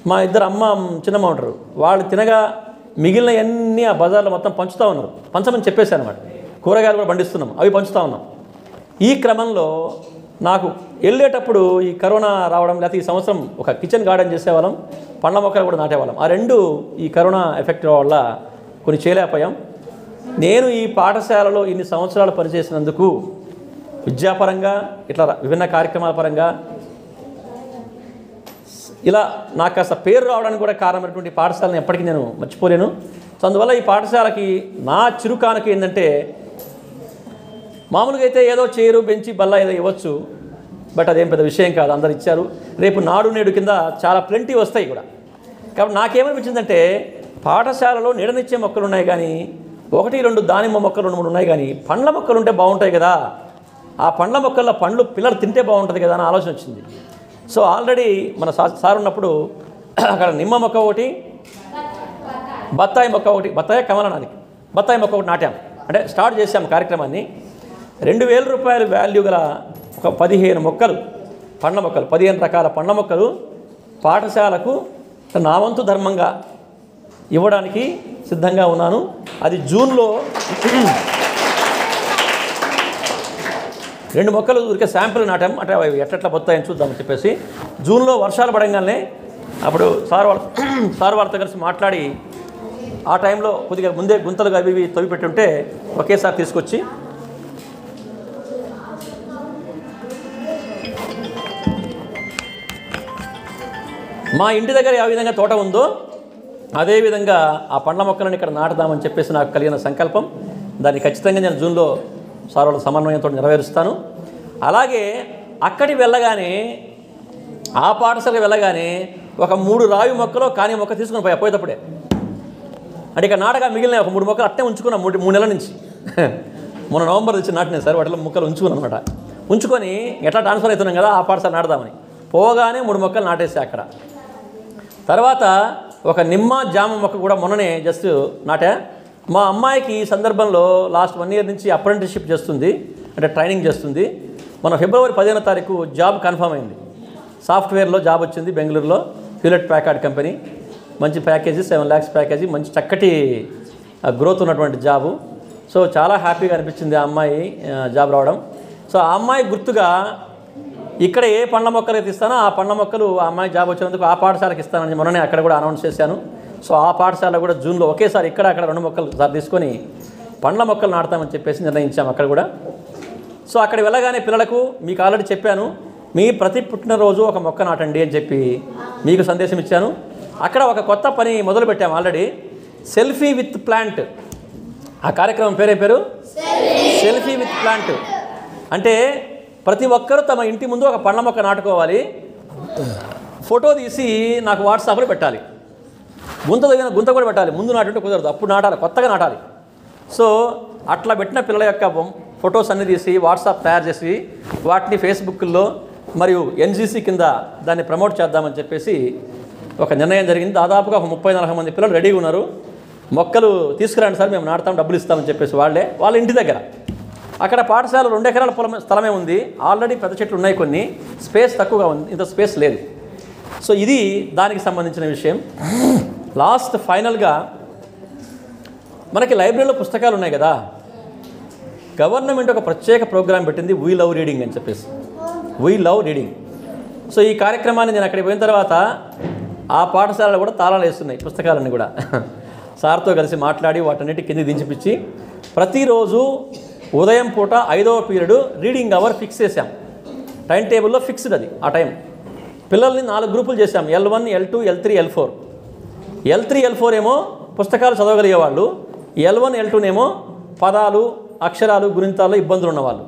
మా ఇద్దరు అమ్మ చిన్నమ్మ ఉంటారు, వాళ్ళు తినగా మిగిలినవన్నీ ఆ బజార్లో మొత్తం పంచుతూ ఉన్నారు. పంచమని చెప్పేసి అనమాట. కూరగాయలు కూడా పండిస్తున్నాం, అవి పంచుతూ ఉన్నాం. ఈ క్రమంలో నాకు వెళ్ళేటప్పుడు ఈ కరోనా రావడం, లేకపోతే ఈ సంవత్సరం ఒక కిచెన్ గార్డెన్ చేసేవాళ్ళం, పండ్ల మొక్కలు కూడా నాటేవాళ్ళం. ఆ రెండు ఈ కరోనా ఎఫెక్ట్ వల్ల కొన్ని చేయలేకపోయాం. నేను ఈ పాఠశాలలో ఇన్ని సంవత్సరాలు పనిచేసినందుకు విద్యాపరంగా ఇట్లా విభిన్న కార్యక్రమాల పరంగా ఇలా నాకు కాస్త పేరు రావడానికి కూడా కారణమైనటువంటి పాఠశాలను ఎప్పటికీ నేను మర్చిపోలేను. సో అందువల్ల ఈ పాఠశాలకి నా చిరుకానుక ఏంటంటే, మామూలుగా అయితే ఏదో చైరు, బెంచి, బల్ల ఏదో ఇవ్వచ్చు, బట్ అదేం పెద్ద విషయం కాదు, అందరు ఇచ్చారు. రేపు నాడు నేడు కింద చాలా ప్లెంటీ వస్తాయి కూడా. కాబట్టి నాకేమనిపించిందంటే, పాఠశాలలో నీడనిచ్చే మొక్కలు ఉన్నాయి కానీ 1-2 దానిమ్మ మొక్కలు 2-3 ఉన్నాయి కానీ పండ్ల మొక్కలు ఉంటే బాగుంటాయి కదా, ఆ పండ్ల మొక్కల్లో పండ్లు పిల్లలు తింటే బాగుంటుంది కదా అని ఆలోచన వచ్చింది. సో ఆల్రెడీ మన సార్ ఉన్నప్పుడు అక్కడ నిమ్మ మొక్క ఒకటి, బత్తాయి మొక్క ఒకటి, బత్తాయి కమలనానికి బత్తాయి మొక్క ఒకటి నాటాం. అంటే స్టార్ట్ చేసాం కార్యక్రమాన్ని. 2,000 రూపాయలు వాల్యూ గల ఒక 15 మొక్కలు, పండ్ల మొక్కలు, 15 రకాల పండ్ల మొక్కలు పాఠశాలకు నా వంతు ధర్మంగా ఇవ్వడానికి సిద్ధంగా ఉన్నాను. అది జూన్లో 2 మొక్కలు ఊరికే శాంపుల్ నాటాం. అంటే అవి ఎట్లా బొత్తాయని చూద్దామని చెప్పేసి జూన్లో వర్షాలు పడంగానే అప్పుడు సార్ వాళ్ళతో కలిసి మాట్లాడి ఆ టైంలో కొద్దిగా ముందే గుంతలుగా అవి తవ్వి పెట్టుంటే ఒకేసారి తీసుకొచ్చి మా ఇంటి దగ్గర ఏ విధంగా తోట ఉందో అదేవిధంగా ఆ పండ్ల మొక్కలను ఇక్కడ నాటుదామని చెప్పేసి నాకు కలిగిన సంకల్పం. దాన్ని ఖచ్చితంగా నేను జూన్లో సార్ వాళ్ళ సమన్వయంతో నెరవేరుస్తాను. అలాగే అక్కడికి వెళ్ళగానే, ఆ పాఠశాలకు వెళ్ళగానే ఒక 3 రావి మొక్కలు కానీ మొక్క తీసుకుని పోయేటప్పుడే, అంటే ఇక్కడ నాటగా మిగిలిన ఒక 3 మొక్కలు అట్టే ఉంచుకున్నాం 3 నెలల నుంచి. మొన్న నవంబర్ నుంచి నాటినాయి సార్, వాటిలో మొక్కలు ఉంచుకున్నాను అనమాట. ఉంచుకొని ఎట్లా ట్రాన్స్ఫర్ అవుతున్నాం కదా ఆ పాఠశాల నాటుదామని పోగానే 3 మొక్కలు నాటేసి అక్కడ. తర్వాత ఒక నిమ్మ జామ మొక్క కూడా మొన్ననే జస్ట్ నాటా. మా అమ్మాయికి ఈ సందర్భంలో లాస్ట్ 1 ఇయర్ నుంచి అప్రెంటిస్షిప్ చేస్తుంది, అంటే ట్రైనింగ్ చేస్తుంది. మన ఫిబ్రవరి 15వ తారీఖు జాబ్ కన్ఫర్మ్ అయింది. సాఫ్ట్వేర్లో జాబ్ వచ్చింది బెంగళూరులో, హ్యూలెట్ ప్యాకార్డ్ కంపెనీ. మంచి ప్యాకేజీ, 7 lakhs ప్యాకేజీ, మంచి చక్కటి గ్రోత్ ఉన్నటువంటి జాబు. సో చాలా హ్యాపీగా అనిపించింది ఆ అమ్మాయి జాబ్ రావడం. సో ఆ అమ్మాయి గుర్తుగా ఇక్కడ ఏ పండ్ల మొక్కలు అయితే ఇస్తానో ఆ పండ్ల మొక్కలు ఆ అమ్మాయి జాబ్ వచ్చినందుకు ఆ పాఠశాలకు ఇస్తానని మొన్ననే అక్కడ కూడా అనౌన్స్ చేశాను. సో ఆ పాఠశాల కూడా జూన్లో ఒకేసారి ఇక్కడ 2 మొక్కలు సార్ తీసుకొని పండ్ల మొక్కలు నాటుతామని చెప్పేసి నిర్ణయించాము అక్కడ కూడా. సో అక్కడ వెళ్ళగానే పిల్లలకు మీకు ఆల్రెడీ చెప్పాను, మీ ప్రతి పుట్టినరోజు ఒక మొక్క నాటండి అని చెప్పి మీకు సందేశం ఇచ్చాను. అక్కడ ఒక కొత్త పని మొదలుపెట్టాము ఆల్రెడీ, సెల్ఫీ విత్ ప్లాంట్. ఆ కార్యక్రమం పేరు సెల్ఫీ విత్ ప్లాంట్. అంటే ప్రతి ఒక్కరూ తమ ఇంటి ముందు ఒక పండ్ల మొక్క నాటుకోవాలి, ఫోటో తీసి నాకు వాట్సాప్లో పెట్టాలి. గుంత కూడా పెట్టాలి, ముందు నాటుంటే కుదరదు, అప్పుడు నాటాలి, కొత్తగా నాటాలి. సో అట్లా పెట్టిన పిల్లల యొక్క ఫొటోస్ అన్నీ తీసి వాట్సాప్ తయారు చేసి వాటిని ఫేస్బుక్లో మరియు ఎన్జీసీ కింద దాన్ని ప్రమోట్ చేద్దామని చెప్పేసి ఒక నిర్ణయం జరిగింది. దాదాపుగా ఒక 30-40 మంది పిల్లలు రెడీగా ఉన్నారు. మొక్కలు తీసుకురండి సార్, మేము నాటుతాం, డబ్బులు ఇస్తామని చెప్పేసి వాళ్ళ ఇంటి దగ్గర. అక్కడ పాఠశాల 2 ఎకరాల స్థలమే ఉంది. ఆల్రెడీ పెద్ద చెట్లు ఉన్నాయి, కొన్ని స్పేస్ తక్కువగా ఉంది, ఇంత స్పేస్ లేదు. సో ఇది దానికి సంబంధించిన విషయం. లాస్ట్ ఫైనల్గా మనకి లైబ్రరీలో పుస్తకాలు ఉన్నాయి కదా, గవర్నమెంట్ ఒక ప్రత్యేక ప్రోగ్రాం పెట్టింది, వీ లవ్ రీడింగ్ అని చెప్పేసి, వీ లవ్ రీడింగ్. సో ఈ కార్యక్రమాన్ని నేను అక్కడికి పోయిన తర్వాత ఆ పాఠశాలలో కూడా తాళాలు వేస్తున్నాయి పుస్తకాలన్నీ కూడా. సార్తో కలిసి మాట్లాడి వాటన్నిటి కింద దించిపించి ప్రతిరోజు ఉదయం పూట 5వ పీరియడ్ రీడింగ్ అవర్ ఫిక్స్ చేశాం. టైం టేబుల్లో ఫిక్స్డ్ అది. ఆ టైం పిల్లల్ని 4 గ్రూపులు చేశాం, L1, L2, L3, L4. L3, L4 ఏమో పుస్తకాలు చదవగలిగేవాళ్ళు, L1, L2నేమో పదాలు, అక్షరాలు, గుణింతాల్లో ఇబ్బందులు ఉన్నవాళ్ళు.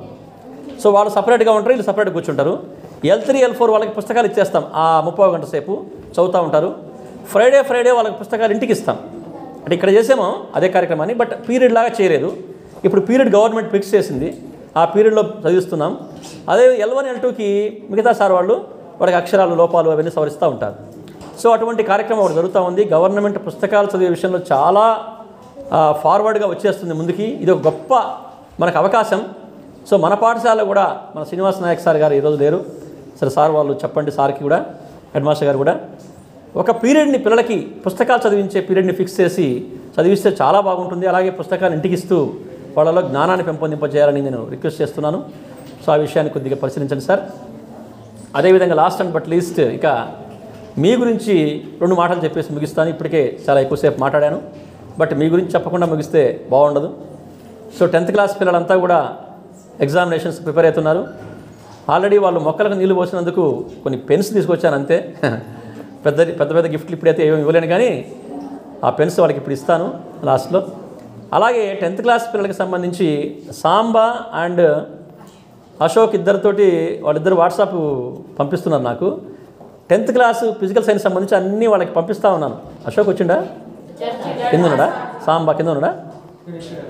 సో వాళ్ళు సపరేట్గా ఉంటారు, వీళ్ళు సపరేట్గా కూర్చుంటారు. L3, L4 వాళ్ళకి పుస్తకాలు ఇచ్చేస్తాం, ఆ 30 గంట సేపు చదువుతూ ఉంటారు. ఫ్రైడే వాళ్ళకి పుస్తకాలు ఇంటికి ఇస్తాం. అంటే ఇక్కడ చేసామో అదే కార్యక్రమాన్ని, బట్ పీరియడ్ లాగా చేయలేదు. ఇప్పుడు పీరియడ్ గవర్నమెంట్ ఫిక్స్ చేసింది, ఆ పీరియడ్లో చదివిస్తున్నాం. అదే L1, L2కి మిగతా సార్ వాడికి అక్షరాలు, లోపాలు అవన్నీ సవరిస్తూ ఉంటారు. సో అటువంటి కార్యక్రమం ఒకటి జరుగుతూ ఉంది. గవర్నమెంట్ పుస్తకాలు చదివే విషయంలో చాలా ఫార్వర్డ్గా వచ్చేస్తుంది ముందుకి. ఇది ఒక గొప్ప మనకు అవకాశం. సో మన పాఠశాలలో కూడా మన శ్రీనివాస్ నాయక్ సార్ గారు ఈరోజు లేరు, సరే సార్ వాళ్ళు చెప్పండి, సార్కి కూడా, హెడ్ మాస్టర్ గారు కూడా ఒక పీరియడ్ని పిల్లలకి పుస్తకాలు చదివించే పీరియడ్ని ఫిక్స్ చేసి చదివిస్తే చాలా బాగుంటుంది. అలాగే పుస్తకాలు ఇంటికి ఇస్తూ వాళ్ళలో జ్ఞానాన్ని పెంపొందింపజేయాలని నేను రిక్వెస్ట్ చేస్తున్నాను. సో ఆ విషయాన్ని కొద్దిగా పరిశీలించండి సార్. అదేవిధంగా లాస్ట్ అండ్ బట్ లీస్ట్ ఇక మీ గురించి 2 మాటలు చెప్పేసి ముగిస్తాను. ఇప్పటికే చాలా ఎక్కువసేపు మాట్లాడాను, బట్ మీ గురించి చెప్పకుండా ముగిస్తే బాగుండదు. సో 10th క్లాస్ పిల్లలంతా కూడా ఎగ్జామినేషన్స్ ప్రిపేర్ అవుతున్నారు. ఆల్రెడీ వాళ్ళు మొక్కలకు నీళ్లు పోసినందుకు కొన్ని పెన్స్ తీసుకొచ్చాను అంతే. పెద్ద గిఫ్ట్లు ఇప్పుడైతే ఏమీ ఇవ్వలేను, కానీ ఆ పెన్స్ వాళ్ళకి ఇప్పుడు ఇస్తాను లాస్ట్లో. అలాగే 10th క్లాస్ పిల్లలకి సంబంధించి సాంబా అండ్ అశోక్ ఇద్దరితోటి వాళ్ళిద్దరు వాట్సాప్ పంపిస్తున్నారు నాకు. 10th క్లాస్ ఫిజికల్ సైన్స్ సంబంధించి అన్నీ వాళ్ళకి పంపిస్తూ ఉన్నాను. అశోక్ వచ్చిండా, కింద ఉన్నాడా, సాంబా కింద ఉన్నాడా?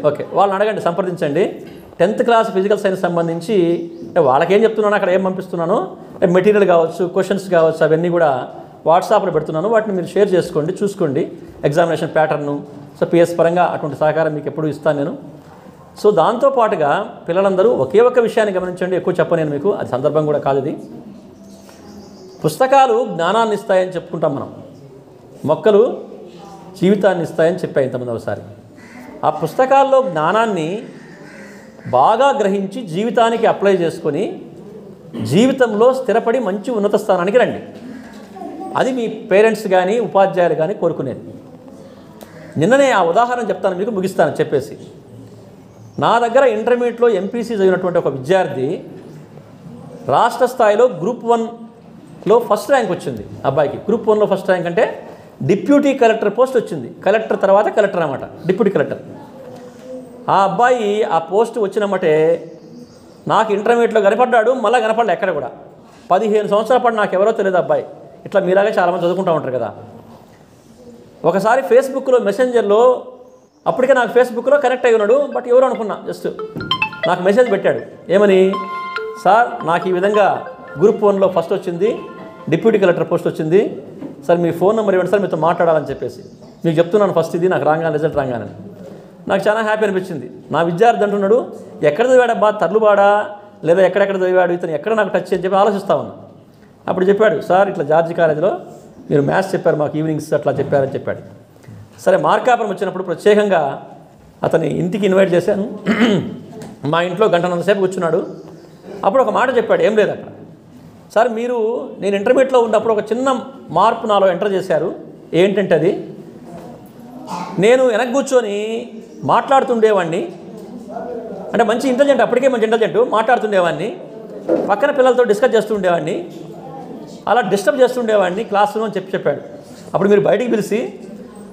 ఓకే, వాళ్ళని అడగండి, సంప్రదించండి. 10th క్లాస్ ఫిజికల్ సైన్స్ సంబంధించి వాళ్ళకేం చెప్తున్నాను, అక్కడ ఏం పంపిస్తున్నాను, మెటీరియల్ కావచ్చు, క్వశ్చన్స్ కావచ్చు, అవన్నీ కూడా వాట్సాప్లో పెడుతున్నాను. వాటిని మీరు షేర్ చేసుకోండి, చూసుకోండి ఎగ్జామినేషన్ ప్యాటర్ను. సో పిఎస్ పరంగా అటువంటి సహకారం మీకు ఎప్పుడు ఇస్తాను నేను. సో దాంతోపాటుగా పిల్లలందరూ ఒకే ఒక్క విషయాన్ని గమనించండి, ఎక్కువ చెప్పను మీకు, అది సందర్భం కూడా కాదు. ఇది పుస్తకాలు జ్ఞానాన్ని ఇస్తాయని చెప్పుకుంటాం మనం, మొక్కలు జీవితాన్ని ఇస్తాయని చెప్పాయి ఇంతమంది ఒకసారి. ఆ పుస్తకాల్లో జ్ఞానాన్ని బాగా గ్రహించి జీవితానికి అప్లై చేసుకొని జీవితంలో స్థిరపడి మంచి ఉన్నత స్థానానికి రండి. అది మీ పేరెంట్స్ కానీ ఉపాధ్యాయులు కానీ కోరుకునేది. నిన్ననే ఆ ఉదాహరణ చెప్తాను మీకు, ముగిస్తాను చెప్పేసి. నా దగ్గర ఇంటర్మీడియట్లో ఎంపీసీ చదివినటువంటి ఒక విద్యార్థి రాష్ట్ర స్థాయిలో గ్రూప్ 1లో ఫస్ట్ ర్యాంక్ వచ్చింది. అబ్బాయికి గ్రూప్ 1లో ఫస్ట్ ర్యాంక్ అంటే డిప్యూటీ కలెక్టర్ పోస్ట్ వచ్చింది. కలెక్టర్ తర్వాత కలెక్టర్ అన్నమాట, డిప్యూటీ కలెక్టర్. ఆ అబ్బాయి ఆ పోస్ట్ వచ్చినమ్మటే నాకు ఇంటర్మీడియట్లో కనపడ్డాడు, మళ్ళీ కనపడలే ఎక్కడ కూడా. 15 సంవత్సరాల పాటు నాకు ఎవరో తెలియదు అబ్బాయి. ఇట్లా మీలాగా చాలామంది చదువుకుంటూ ఉంటారు కదా. ఒకసారి ఫేస్బుక్లో మెసెంజర్లో, అప్పటికే నాకు ఫేస్బుక్లో కనెక్ట్ అయి ఉన్నాడు, బట్ ఎవరు అనుకున్నా, జస్ట్ నాకు మెసేజ్ పెట్టాడు. ఏమని, సార్ నాకు ఈ విధంగా గ్రూప్ 1లో ఫస్ట్ వచ్చింది, డిప్యూటీ కలెక్టర్ పోస్ట్ వచ్చింది, సార్ మీ ఫోన్ నెంబర్ ఇవ్వండి సార్, మీతో మాట్లాడాలని చెప్పేసి. మీకు చెప్తున్నాను ఫస్ట్ ఇది నాకు రాగానే, రిజల్ట్ రాగానే. నాకు చాలా హ్యాపీ అనిపించింది. నా విద్యార్థి అంటున్నాడు, ఎక్కడ చదివాడబ్బా, తర్లుబాడా లేదా ఎక్కడెక్కడ చదివాడు, ఇతను ఎక్కడ నాకు టచ్ అని చెప్పి ఆలోచిస్తా ఉన్నా. అప్పుడు చెప్పాడు, సార్ ఇట్లా జార్జి కాలేజీలో మీరు మ్యాథ్స్ చెప్పారు మాకు, ఈవినింగ్స్ అట్లా చెప్పారని చెప్పాడు. సరే మార్కాపురం వచ్చినప్పుడు ప్రత్యేకంగా అతని ఇంటికి ఇన్వైట్ చేశాను. మా ఇంట్లో గంటన్నర సేపు కూర్చున్నాడు. అప్పుడు ఒక మాట చెప్పాడు, ఏం లేదు అక్కడ, సార్ మీరు నేను ఇంటర్మీడియట్లో ఉన్నప్పుడు ఒక చిన్న మార్పు నాలో ఎంటర్ చేశారు. ఏంటంటే అది, నేను వెనక్కి కూర్చొని మాట్లాడుతుండేవాడిని, అంటే మంచి ఇంటెలిజెంట్, అప్పటికే మంచి ఇంటెలిజెంట్, మాట్లాడుతుండేవాడిని, పక్కన పిల్లలతో డిస్కస్ చేస్తూ ఉండేవాడిని. అలా డిస్టర్బ్ చేస్తుండేవాడిని క్లాసులో అని చెప్పాడు. అప్పుడు మీరు బయటికి పిలిచి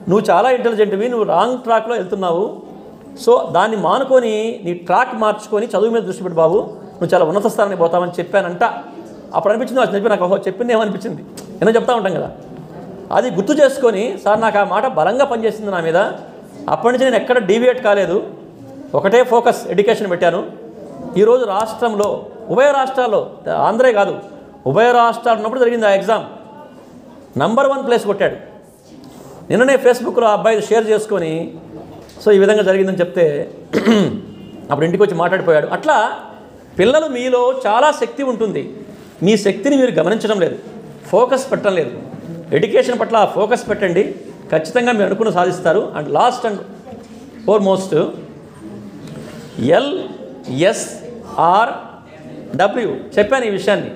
నువ్వు చాలా ఇంటెలిజెంట్వి, నువ్వు రాంగ్ ట్రాక్లో వెళ్తున్నావు, సో దాన్ని మానుకొని నీ ట్రాక్ మార్చుకొని చదువు మీద దృష్టి పెట్టు బాబు, నువ్వు చాలా ఉన్నత స్థానానికి పోతావని చెప్పానంట. అప్పుడు అనిపించింది అది చెప్పి నాకు చెప్పింది ఏమనిపించింది, ఏమో చెప్తా ఉంటాం కదా, అది గుర్తు చేసుకొని సార్ నాకు ఆ మాట బలంగా పనిచేసింది నా మీద. అప్పటి నుంచి నేను ఎక్కడ డీవియేట్ కాలేదు, ఒకటే ఫోకస్ ఎడ్యుకేషన్ పెట్టాను. ఈరోజు రాష్ట్రంలో ఉభయ రాష్ట్రాల్లో, ఆంధ్రే కాదు ఉభయ రాష్ట్రాలు ఉన్నప్పుడు జరిగింది ఆ ఎగ్జామ్, నంబర్ 1 ప్లేస్ కొట్టాడు. నిన్ననే ఫేస్బుక్లో ఆ అబ్బాయి షేర్ చేసుకొని సో ఈ విధంగా జరిగిందని చెప్తే అప్పుడు ఇంటికి వచ్చి మాట్లాడిపోయాడు. అట్లా పిల్లలు మీలో చాలా శక్తి ఉంటుంది, మీ శక్తిని మీరు గమనించడం లేదు, ఫోకస్ పెట్టడం లేదు. ఎడ్యుకేషన్ పట్ల ఫోకస్ పెట్టండి, ఖచ్చితంగా మీరు అనుకున్న సాధిస్తారు. And last and foremost LSRW చెప్పాను ఈ విషయాన్ని.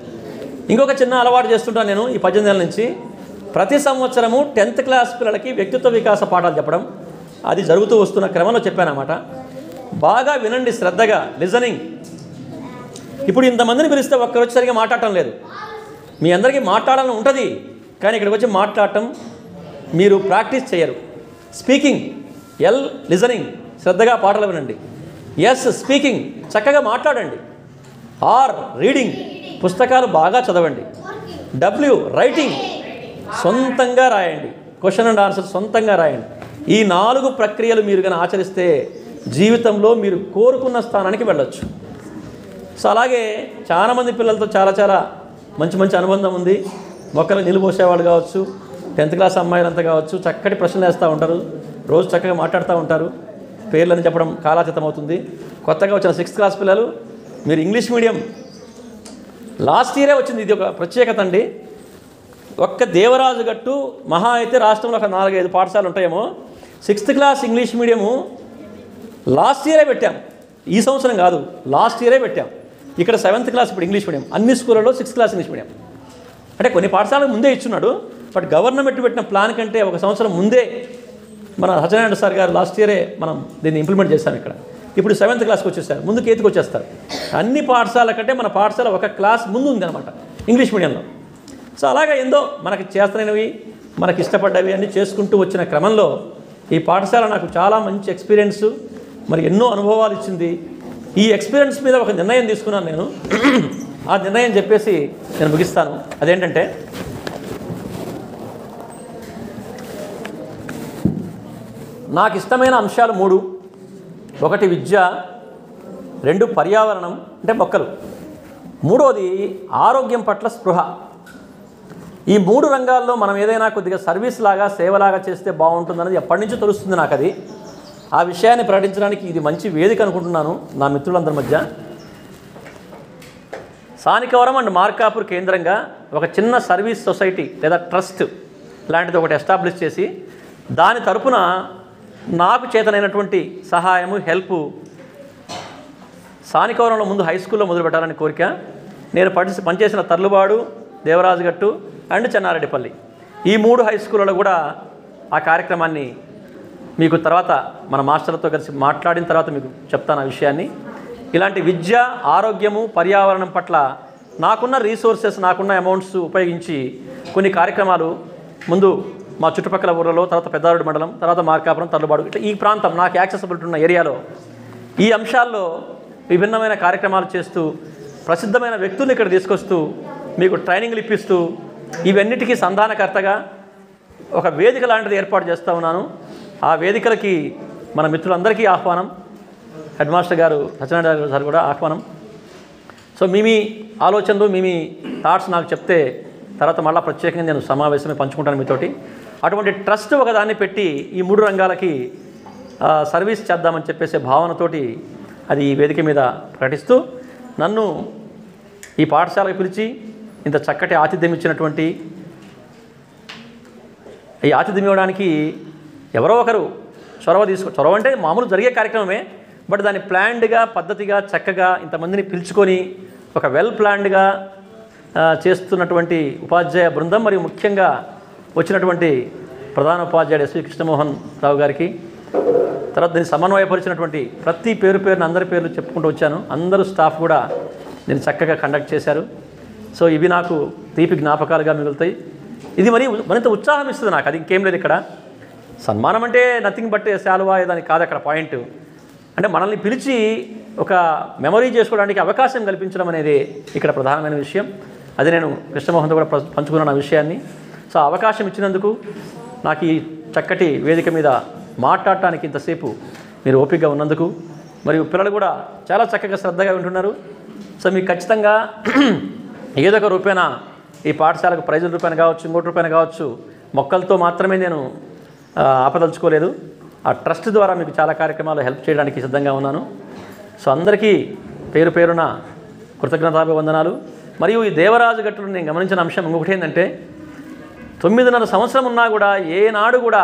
ఇంకొక చిన్న అలవాటు చేస్తుంటాను నేను ఈ 18 ఏళ్ళ నుంచి. ప్రతి సంవత్సరము 10th క్లాస్ పిల్లలకి వ్యక్తిత్వ వికాస పాఠాలు చెప్పడం అది జరుగుతూ వస్తున్న క్రమంలో చెప్పాను అన్నమాట. బాగా వినండి శ్రద్ధగా, లిజనింగ్. ఇప్పుడు ఇంతమందిని పిలిస్తే ఒక్కరు సరిగా మాట్లాడటం లేదు. మీ అందరికీ మాట్లాడాలని ఉంటుంది, కానీ ఇక్కడికి వచ్చి మాట్లాడటం మీరు ప్రాక్టీస్ చేయరు. స్పీకింగ్, లిజనింగ్, శ్రద్ధగా పాటలు వినండి. స్పీకింగ్, చక్కగా మాట్లాడండి. రీడింగ్, పుస్తకాలు బాగా చదవండి. రైటింగ్, సొంతంగా రాయండి. క్వశ్చన్ అండ్ ఆన్సర్ సొంతంగా రాయండి. ఈ 4 ప్రక్రియలు మీరు కానీ ఆచరిస్తే జీవితంలో మీరు కోరుకున్న స్థానానికి వెళ్ళొచ్చు. సో అలాగే చాలామంది పిల్లలతో చాలా మంచి మంచి అనుబంధం ఉంది. మొక్కలు నిలుపోసేవాళ్ళు కావచ్చు, 10th క్లాస్ అమ్మాయిలంతా కావచ్చు, చక్కటి ప్రశ్నలు వేస్తూ ఉంటారు, రోజు చక్కగా మాట్లాడుతూ ఉంటారు. పేర్లని చెప్పడం కాలాతీతం అవుతుంది. కొత్తగా వచ్చిన 6th క్లాస్ పిల్లలు, మీరు ఇంగ్లీష్ మీడియం లాస్ట్ ఇయరే వచ్చింది, ఇది ఒక ప్రత్యేకత అండి. ఒక్క దేవరాజు గట్టు మహా అయితే రాష్ట్రంలో ఒక 4-5 పాఠశాలలు ఉంటాయేమో. 6th class English medium last ఇయరే పెట్టాం, ఈ సంవత్సరం కాదు, లాస్ట్ ఇయరే పెట్టాం. ఇక్కడ 7th క్లాస్ ఇప్పుడు ఇంగ్లీష్ మీడియం, అన్ని స్కూళ్ళలో 6th క్లాస్ ఇంగ్లీష్ మీడియం. అంటే కొన్ని పాఠశాలకు ముందే ఇచ్చున్నాడు, బట్ గవర్నమెంట్ పెట్టిన ప్లాన్ కంటే ఒక సంవత్సరం ముందే మన సత్యనారాయణ సార్ గారు లాస్ట్ ఇయరే మనం దీన్ని ఇంప్లిమెంట్ చేశాం ఇక్కడ. ఇప్పుడు 7th క్లాస్కి వచ్చేస్తారు, ముందుకు 8th వచ్చేస్తారు. అన్ని పాఠశాల కంటే మన పాఠశాల ఒక క్లాస్ ముందు ఉందన్నమాట ఇంగ్లీష్ మీడియంలో. సో అలాగే ఏందో మనకి చేతనైనవి, మనకి ఇష్టపడ్డవి అన్నీ చేసుకుంటూ వచ్చిన క్రమంలో ఈ పాఠశాల నాకు చాలా మంచి ఎక్స్పీరియన్స్, మరి ఎన్నో అనుభవాలు ఇచ్చింది. ఈ ఎక్స్పీరియన్స్ మీద ఒక నిర్ణయం తీసుకున్నాను నేను. ఆ నిర్ణయం చెప్పేసి నేను ముగిస్తాను. అదేంటంటే, నాకు ఇష్టమైన అంశాలు 3. 1 విద్య, 2 పర్యావరణం అంటే మొక్కలు, 3వది ఆరోగ్యం పట్ల స్పృహ. ఈ 3 రంగాల్లో మనం ఏదైనా కొద్దిగా సర్వీస్ లాగా, సేవలాగా చేస్తే బాగుంటుందన్నది ఎప్పటి నుంచో తెలుస్తుంది నాకు. అది ఆ విషయాన్ని ప్రకటించడానికి ఇది మంచి వేదిక అనుకుంటున్నాను నా మిత్రులందరి మధ్య. సానికవరం అండ్ మార్కాపూర్ కేంద్రంగా ఒక చిన్న సర్వీస్ సొసైటీ లేదా ట్రస్ట్ లాంటిది ఒకటి ఎస్టాబ్లిష్ చేసి దాని తరపున నాకు చేతనైనటువంటి సహాయము, హెల్ప్ సానికవరంలో ముందు హై స్కూల్లో మొదలుపెట్టాలని కోరిక. నేను పనిచేసిన తర్లుబాడు, దేవరాజుగట్టు అండ్ చెన్నారెడ్డిపల్లి ఈ 3 హై స్కూళ్ళలో కూడా ఆ కార్యక్రమాన్ని మీకు తర్వాత మన మాస్టర్లతో కలిసి మాట్లాడిన తర్వాత మీకు చెప్తాను ఆ విషయాన్ని. ఇలాంటి విద్య, ఆరోగ్యము, పర్యావరణం పట్ల నాకున్న రీసోర్సెస్, నాకున్న అమౌంట్స్ ఉపయోగించి కొన్ని కార్యక్రమాలు ముందు మా చుట్టుపక్కల ఊర్లలో, తర్వాత పెద్దారెడ్డి మండలం, తర్వాత మార్కాపురం, తర్లుబాడు, ఇట్లా ఈ ప్రాంతం నాకు యాక్సెసిబిలిటీ ఉన్న ఏరియాలో ఈ అంశాల్లో విభిన్నమైన కార్యక్రమాలు చేస్తూ ప్రసిద్ధమైన వ్యక్తుల్ని ఇక్కడ తీసుకొస్తూ మీకు ట్రైనింగ్లు ఇప్పిస్తూ ఇవన్నిటికీ సంధానకర్తగా ఒక వేదిక లాంటిది ఏర్పాటు చేస్తూ ఉన్నాను. ఆ వేదికలకి మన మిత్రులందరికీ ఆహ్వానం, హెడ్ మాస్టర్ గారు సత్యనారాయణ సార్ కూడా ఆహ్వానం. సో మీ ఆలోచనలు, మీ థాట్స్ నాకు చెప్తే తర్వాత మళ్ళీ ప్రత్యేకంగా నేను సమావేశమే పంచుకుంటాను మీతోటి. అటువంటి ట్రస్ట్ ఒకదాన్ని పెట్టి ఈ 3 రంగాలకి సర్వీస్ చేద్దామని చెప్పేసే భావనతోటి అది ఈ వేదిక మీద ప్రకటిస్తూ నన్ను ఈ పాఠశాలకు పిలిచి ఇంత చక్కటి ఆతిథ్యం ఇచ్చినటువంటి, ఈ ఆతిథ్యం ఇవ్వడానికి ఎవరో ఒకరు చొరవ అంటే మామూలు జరిగే కార్యక్రమమే, బట్ దాన్ని ప్లాన్డ్గా, పద్ధతిగా, చక్కగా ఇంతమందిని పిలుచుకొని ఒక వెల్ ప్లాన్డ్గా చేస్తున్నటువంటి ఉపాధ్యాయ బృందం, మరియు ముఖ్యంగా వచ్చినటువంటి ప్రధాన ఉపాధ్యాయుడు ఎస్వి కృష్ణమోహన్ రావు గారికి, తర్వాత దీన్ని సమన్వయపరిచినటువంటి ప్రతి పేరున అందరి పేర్లు చెప్పుకుంటూ వచ్చాను. అందరూ స్టాఫ్ కూడా దీన్ని చక్కగా కండక్ట్ చేశారు. సో ఇవి నాకు తీపి జ్ఞాపకాలుగా మిగులుతాయి. ఇది మరింత ఉత్సాహం ఇస్తుంది నాకు. అది ఇంకేం లేదు. ఇక్కడ సన్మానం అంటే నథింగ్ బట్ శాలువా దానికి కాదు అక్కడ పాయింట్. అంటే మనల్ని పిలిచి ఒక మెమరీ చేసుకోవడానికి అవకాశం కల్పించడం అనేది ఇక్కడ ప్రధానమైన విషయం. అది నేను కృష్ణమోహన్తో కూడా పంచుకున్నాను ఆ విషయాన్ని. సో అవకాశం ఇచ్చినందుకు, నాకు ఈ చక్కటి వేదిక మీద మాట్లాడటానికి ఇంతసేపు మీరు ఓపికగా ఉన్నందుకు, మరియు పిల్లలు కూడా చాలా చక్కగా శ్రద్ధగా వింటున్నారు. సో మీకు ఖచ్చితంగా ఏదో ఒక రూపేణ ఈ పాఠశాలకు ప్రైజుల రూపాయన కావచ్చు, ఇంకోటి రూపాయన కావచ్చు, మొక్కలతో మాత్రమే నేను ఆపదలుచుకోలేదు. ఆ ట్రస్ట్ ద్వారా మీకు చాలా కార్యక్రమాలు హెల్ప్ చేయడానికి సిద్ధంగా ఉన్నాను. సో అందరికీ పేరు పేరున కృతజ్ఞతాభివందనాలు. మరియు ఈ దేవరాజు గట్టును నేను గమనించిన అంశం ఇంకొకటి ఏంటంటే, 9.5 సంవత్సరం ఉన్నా కూడా ఏనాడు కూడా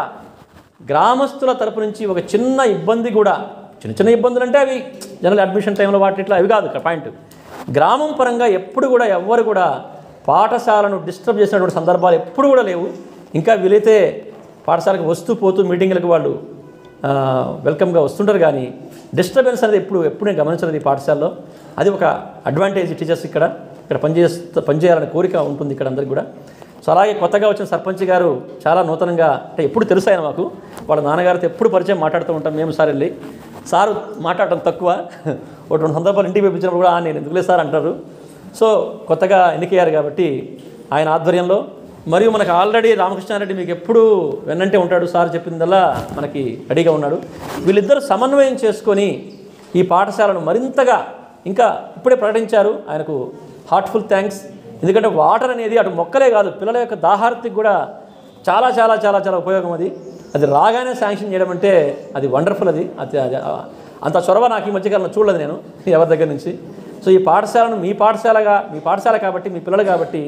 గ్రామస్తుల తరపు నుంచి ఒక చిన్న ఇబ్బంది కూడా, చిన్న ఇబ్బందులు అంటే అవి జనరల్ అడ్మిషన్ టైంలో వాటిట్లో అవి కాదు ఇక్కడ పాయింట్. గ్రామం పరంగా ఎప్పుడు కూడా ఎవ్వరు కూడా పాఠశాలను డిస్టర్బ్ చేసినటువంటి సందర్భాలు ఎప్పుడు కూడా లేవు. ఇంకా వీలైతే పాఠశాలకు వస్తూ పోతూ మీటింగ్లకు వాళ్ళు వెల్కమ్గా వస్తుంటారు, కానీ డిస్టర్బెన్స్ అనేది ఎప్పుడు నేను గమనించలేదు ఈ పాఠశాలలో. అది ఒక అడ్వాంటేజ్ టీచర్స్ ఇక్కడ పనిచేయాలనే కోరిక ఉంటుంది ఇక్కడ అందరికీ కూడా. సో అలాగే కొత్తగా వచ్చిన సర్పంచ్ గారు చాలా నూతనంగా, అంటే ఎప్పుడు తెలుసు ఆయన మాకు, వాళ్ళ నాన్నగారితో ఎప్పుడు పరిచయం మాట్లాడుతూ ఉంటాం మేము. సార్ వెళ్ళి సారు మాట్లాడటం తక్కువ, ఒకటి 2 సందర్భాలు ఇంటికి పంపించినప్పుడు కూడా నేను ఎందుకులే సార్ అంటారు. సో కొత్తగా ఎన్నికయ్యారు కాబట్టి ఆయన ఆధ్వర్యంలో, మరియు మనకు ఆల్రెడీ రామకృష్ణారెడ్డి మీకు ఎప్పుడు వెన్నంటే ఉంటాడు, సార్ చెప్పిందల్లా మనకి రెడీగా ఉన్నాడు. వీళ్ళిద్దరూ సమన్వయం చేసుకొని ఈ పాఠశాలను మరింతగా ఇంకా ఇప్పుడే ప్రకటించారు. ఆయనకు హార్ట్ఫుల్ థ్యాంక్స్. ఎందుకంటే వాటర్ అనేది అటు మొక్కలే కాదు, పిల్లల యొక్క దాహార్తికి కూడా చాలా చాలా చాలా చాలా ఉపయోగం. అది రాగానే శాంక్షన్ చేయడం అంటే అది వండర్ఫుల్. అది అంత చొరవ నాకు ఈ మధ్యకాలంలో చూడలేదు నేను ఎవరి దగ్గర నుంచి. సో ఈ పాఠశాలను మీ పాఠశాల కాబట్టి, మీ పిల్లలు కాబట్టి,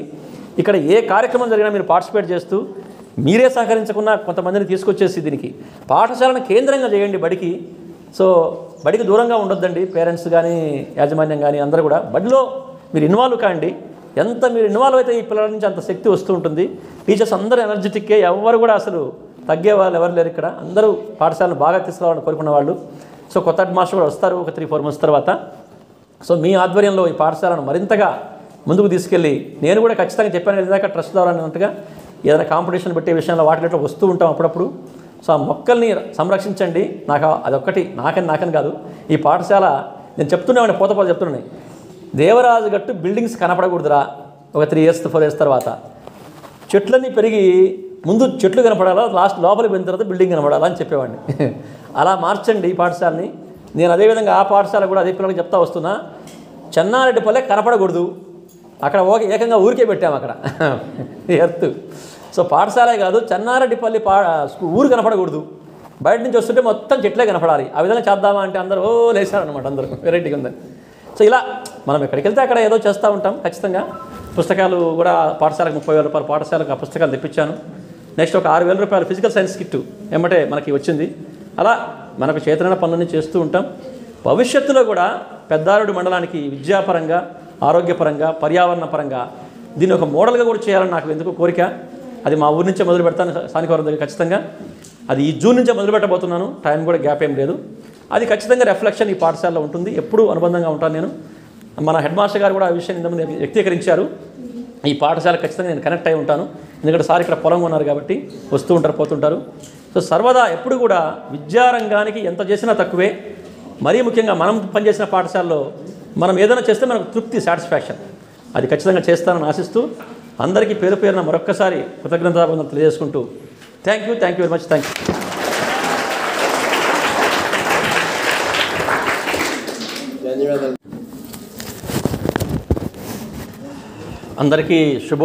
ఇక్కడ ఏ కార్యక్రమం జరిగినా మీరు పార్టిసిపేట్ చేస్తూ, మీరే సహకరించకుండా కొంతమందిని తీసుకొచ్చేసి దీనికి పాఠశాలను కేంద్రంగా చేయండి బడికి. సో బడికి దూరంగా ఉండొద్దండి, పేరెంట్స్ కానీ యాజమాన్యం కానీ అందరూ కూడా బడిలో మీరు ఇన్వాల్వ్ కాండి. ఎంత మీరు ఇన్వాల్వ్ అయితే ఈ పిల్లల నుంచి అంత శక్తి వస్తూ ఉంటుంది. టీచర్స్ అందరూ ఎనర్జెటిక్కే, ఎవరు కూడా అసలు తగ్గే వాళ్ళు ఎవరు లేరు ఇక్కడ. అందరూ పాఠశాలను బాగా తీసుకురావాలని కోరుకున్న వాళ్ళు. సో కొత్త హెడ్ మాస్టర్ కూడా వస్తారు ఒక 3-4 months తర్వాత. సో మీ ఆధ్వర్యంలో ఈ పాఠశాలను మరింతగా ముందుకు తీసుకెళ్ళి, నేను కూడా ఖచ్చితంగా చెప్పాను ఇందాక ట్రస్ట్ ద్వారా అన్నట్టుగా ఏదైనా కాంపిటీషన్ పెట్టే విషయంలో వాటిలో వస్తూ ఉంటాం అప్పుడప్పుడు. సో ఆ మొక్కల్ని సంరక్షించండి. నాకు అదొక్కటి, నాకని కాదు, ఈ పాఠశాల నేను చెప్తున్నామండి, పోత చెప్తున్నాను, దేవరాజు గట్టు బిల్డింగ్స్ కనపడకూడదురా ఒక 3 years 4 years తర్వాత. చెట్లన్నీ పెరిగి ముందు చెట్లు కనపడాలా, లోపలికి పోయిన తర్వాత బిల్డింగ్ కనపడాలా అని చెప్పేవాడిని. అలా మార్చండి ఈ పాఠశాలని. నేను అదేవిధంగా ఆ పాఠశాల కూడా అదే పిల్లలకి చెప్తా వస్తున్నా, చెన్నారెడ్డిపల్లె కనపడకూడదు, అక్కడ ఏకంగా ఊరికే పెట్టాము అక్కడ ఎర్త్. సో పాఠశాలే కాదు, చెన్నారెడ్డిపల్లి ఊరు కనపడకూడదు, బయట నుంచి వస్తుంటే మొత్తం చెట్లే కనపడాలి. ఆ విధంగా చేద్దామా అంటే అందరూ లేచారనమాట, అందరూ వెరైటీగా ఉందని. సో ఇలా మనం ఎక్కడికి వెళ్తే అక్కడ ఏదో చేస్తూ ఉంటాం. ఖచ్చితంగా పుస్తకాలు కూడా పాఠశాలకు 30,000 రూపాయలు పాఠశాలకు ఆ పుస్తకాలు తెప్పించాను. నెక్స్ట్ ఒక 6,000 రూపాయలు ఫిజికల్ సైన్స్ కిట్ ఏమంటే మనకి వచ్చింది. అలా మనకు చేతనైన పనులన్నీ చేస్తూ ఉంటాం. భవిష్యత్తులో కూడా పెద్దారెడ్డి మండలానికి విద్యాపరంగా, ఆరోగ్యపరంగా, పర్యావరణ పరంగా దీన్ని ఒక మోడల్గా కూడా చేయాలని నాకు ఎందుకు కోరిక. అది మా ఊరి నుంచే మొదలు పెడతాను, స్థానికవరం దగ్గర ఖచ్చితంగా. అది ఈ జూన్ నుంచే మొదలు పెట్టబోతున్నాను, టైం కూడా గ్యాప్ ఏం లేదు. అది ఖచ్చితంగా రిఫ్లెక్షన్ ఈ పాఠశాలలో ఉంటుంది, ఎప్పుడూ అనుబంధంగా ఉంటాను నేను. మన హెడ్ మాస్టర్ గారు కూడా ఆ విషయాన్ని ఇంతకుముందు వ్యక్తీకరించారు. ఈ పాఠశాల ఖచ్చితంగా నేను కనెక్ట్ అయి ఉంటాను, ఎందుకంటే సార్ ఇక్కడ పొలం ఉన్నారు కాబట్టి వస్తూ ఉంటారు, పోతుంటారు. సో సర్వదా ఎప్పుడు కూడా విద్యారంగానికి ఎంత చేసినా తక్కువే. మరీ ముఖ్యంగా మనం పనిచేసిన పాఠశాలలో మనం ఏదైనా చేస్తే మనకు తృప్తి, సాటిస్ఫాక్షన్, అది ఖచ్చితంగా చేస్తానని ఆశిస్తూ అందరికీ పేరు పేరున మరొక్కసారి కృతజ్ఞతాభివందనలు తెలియజేసుకుంటూ thank you very much. Thank you. ధన్యవాదాలు. అందరికీ శుభ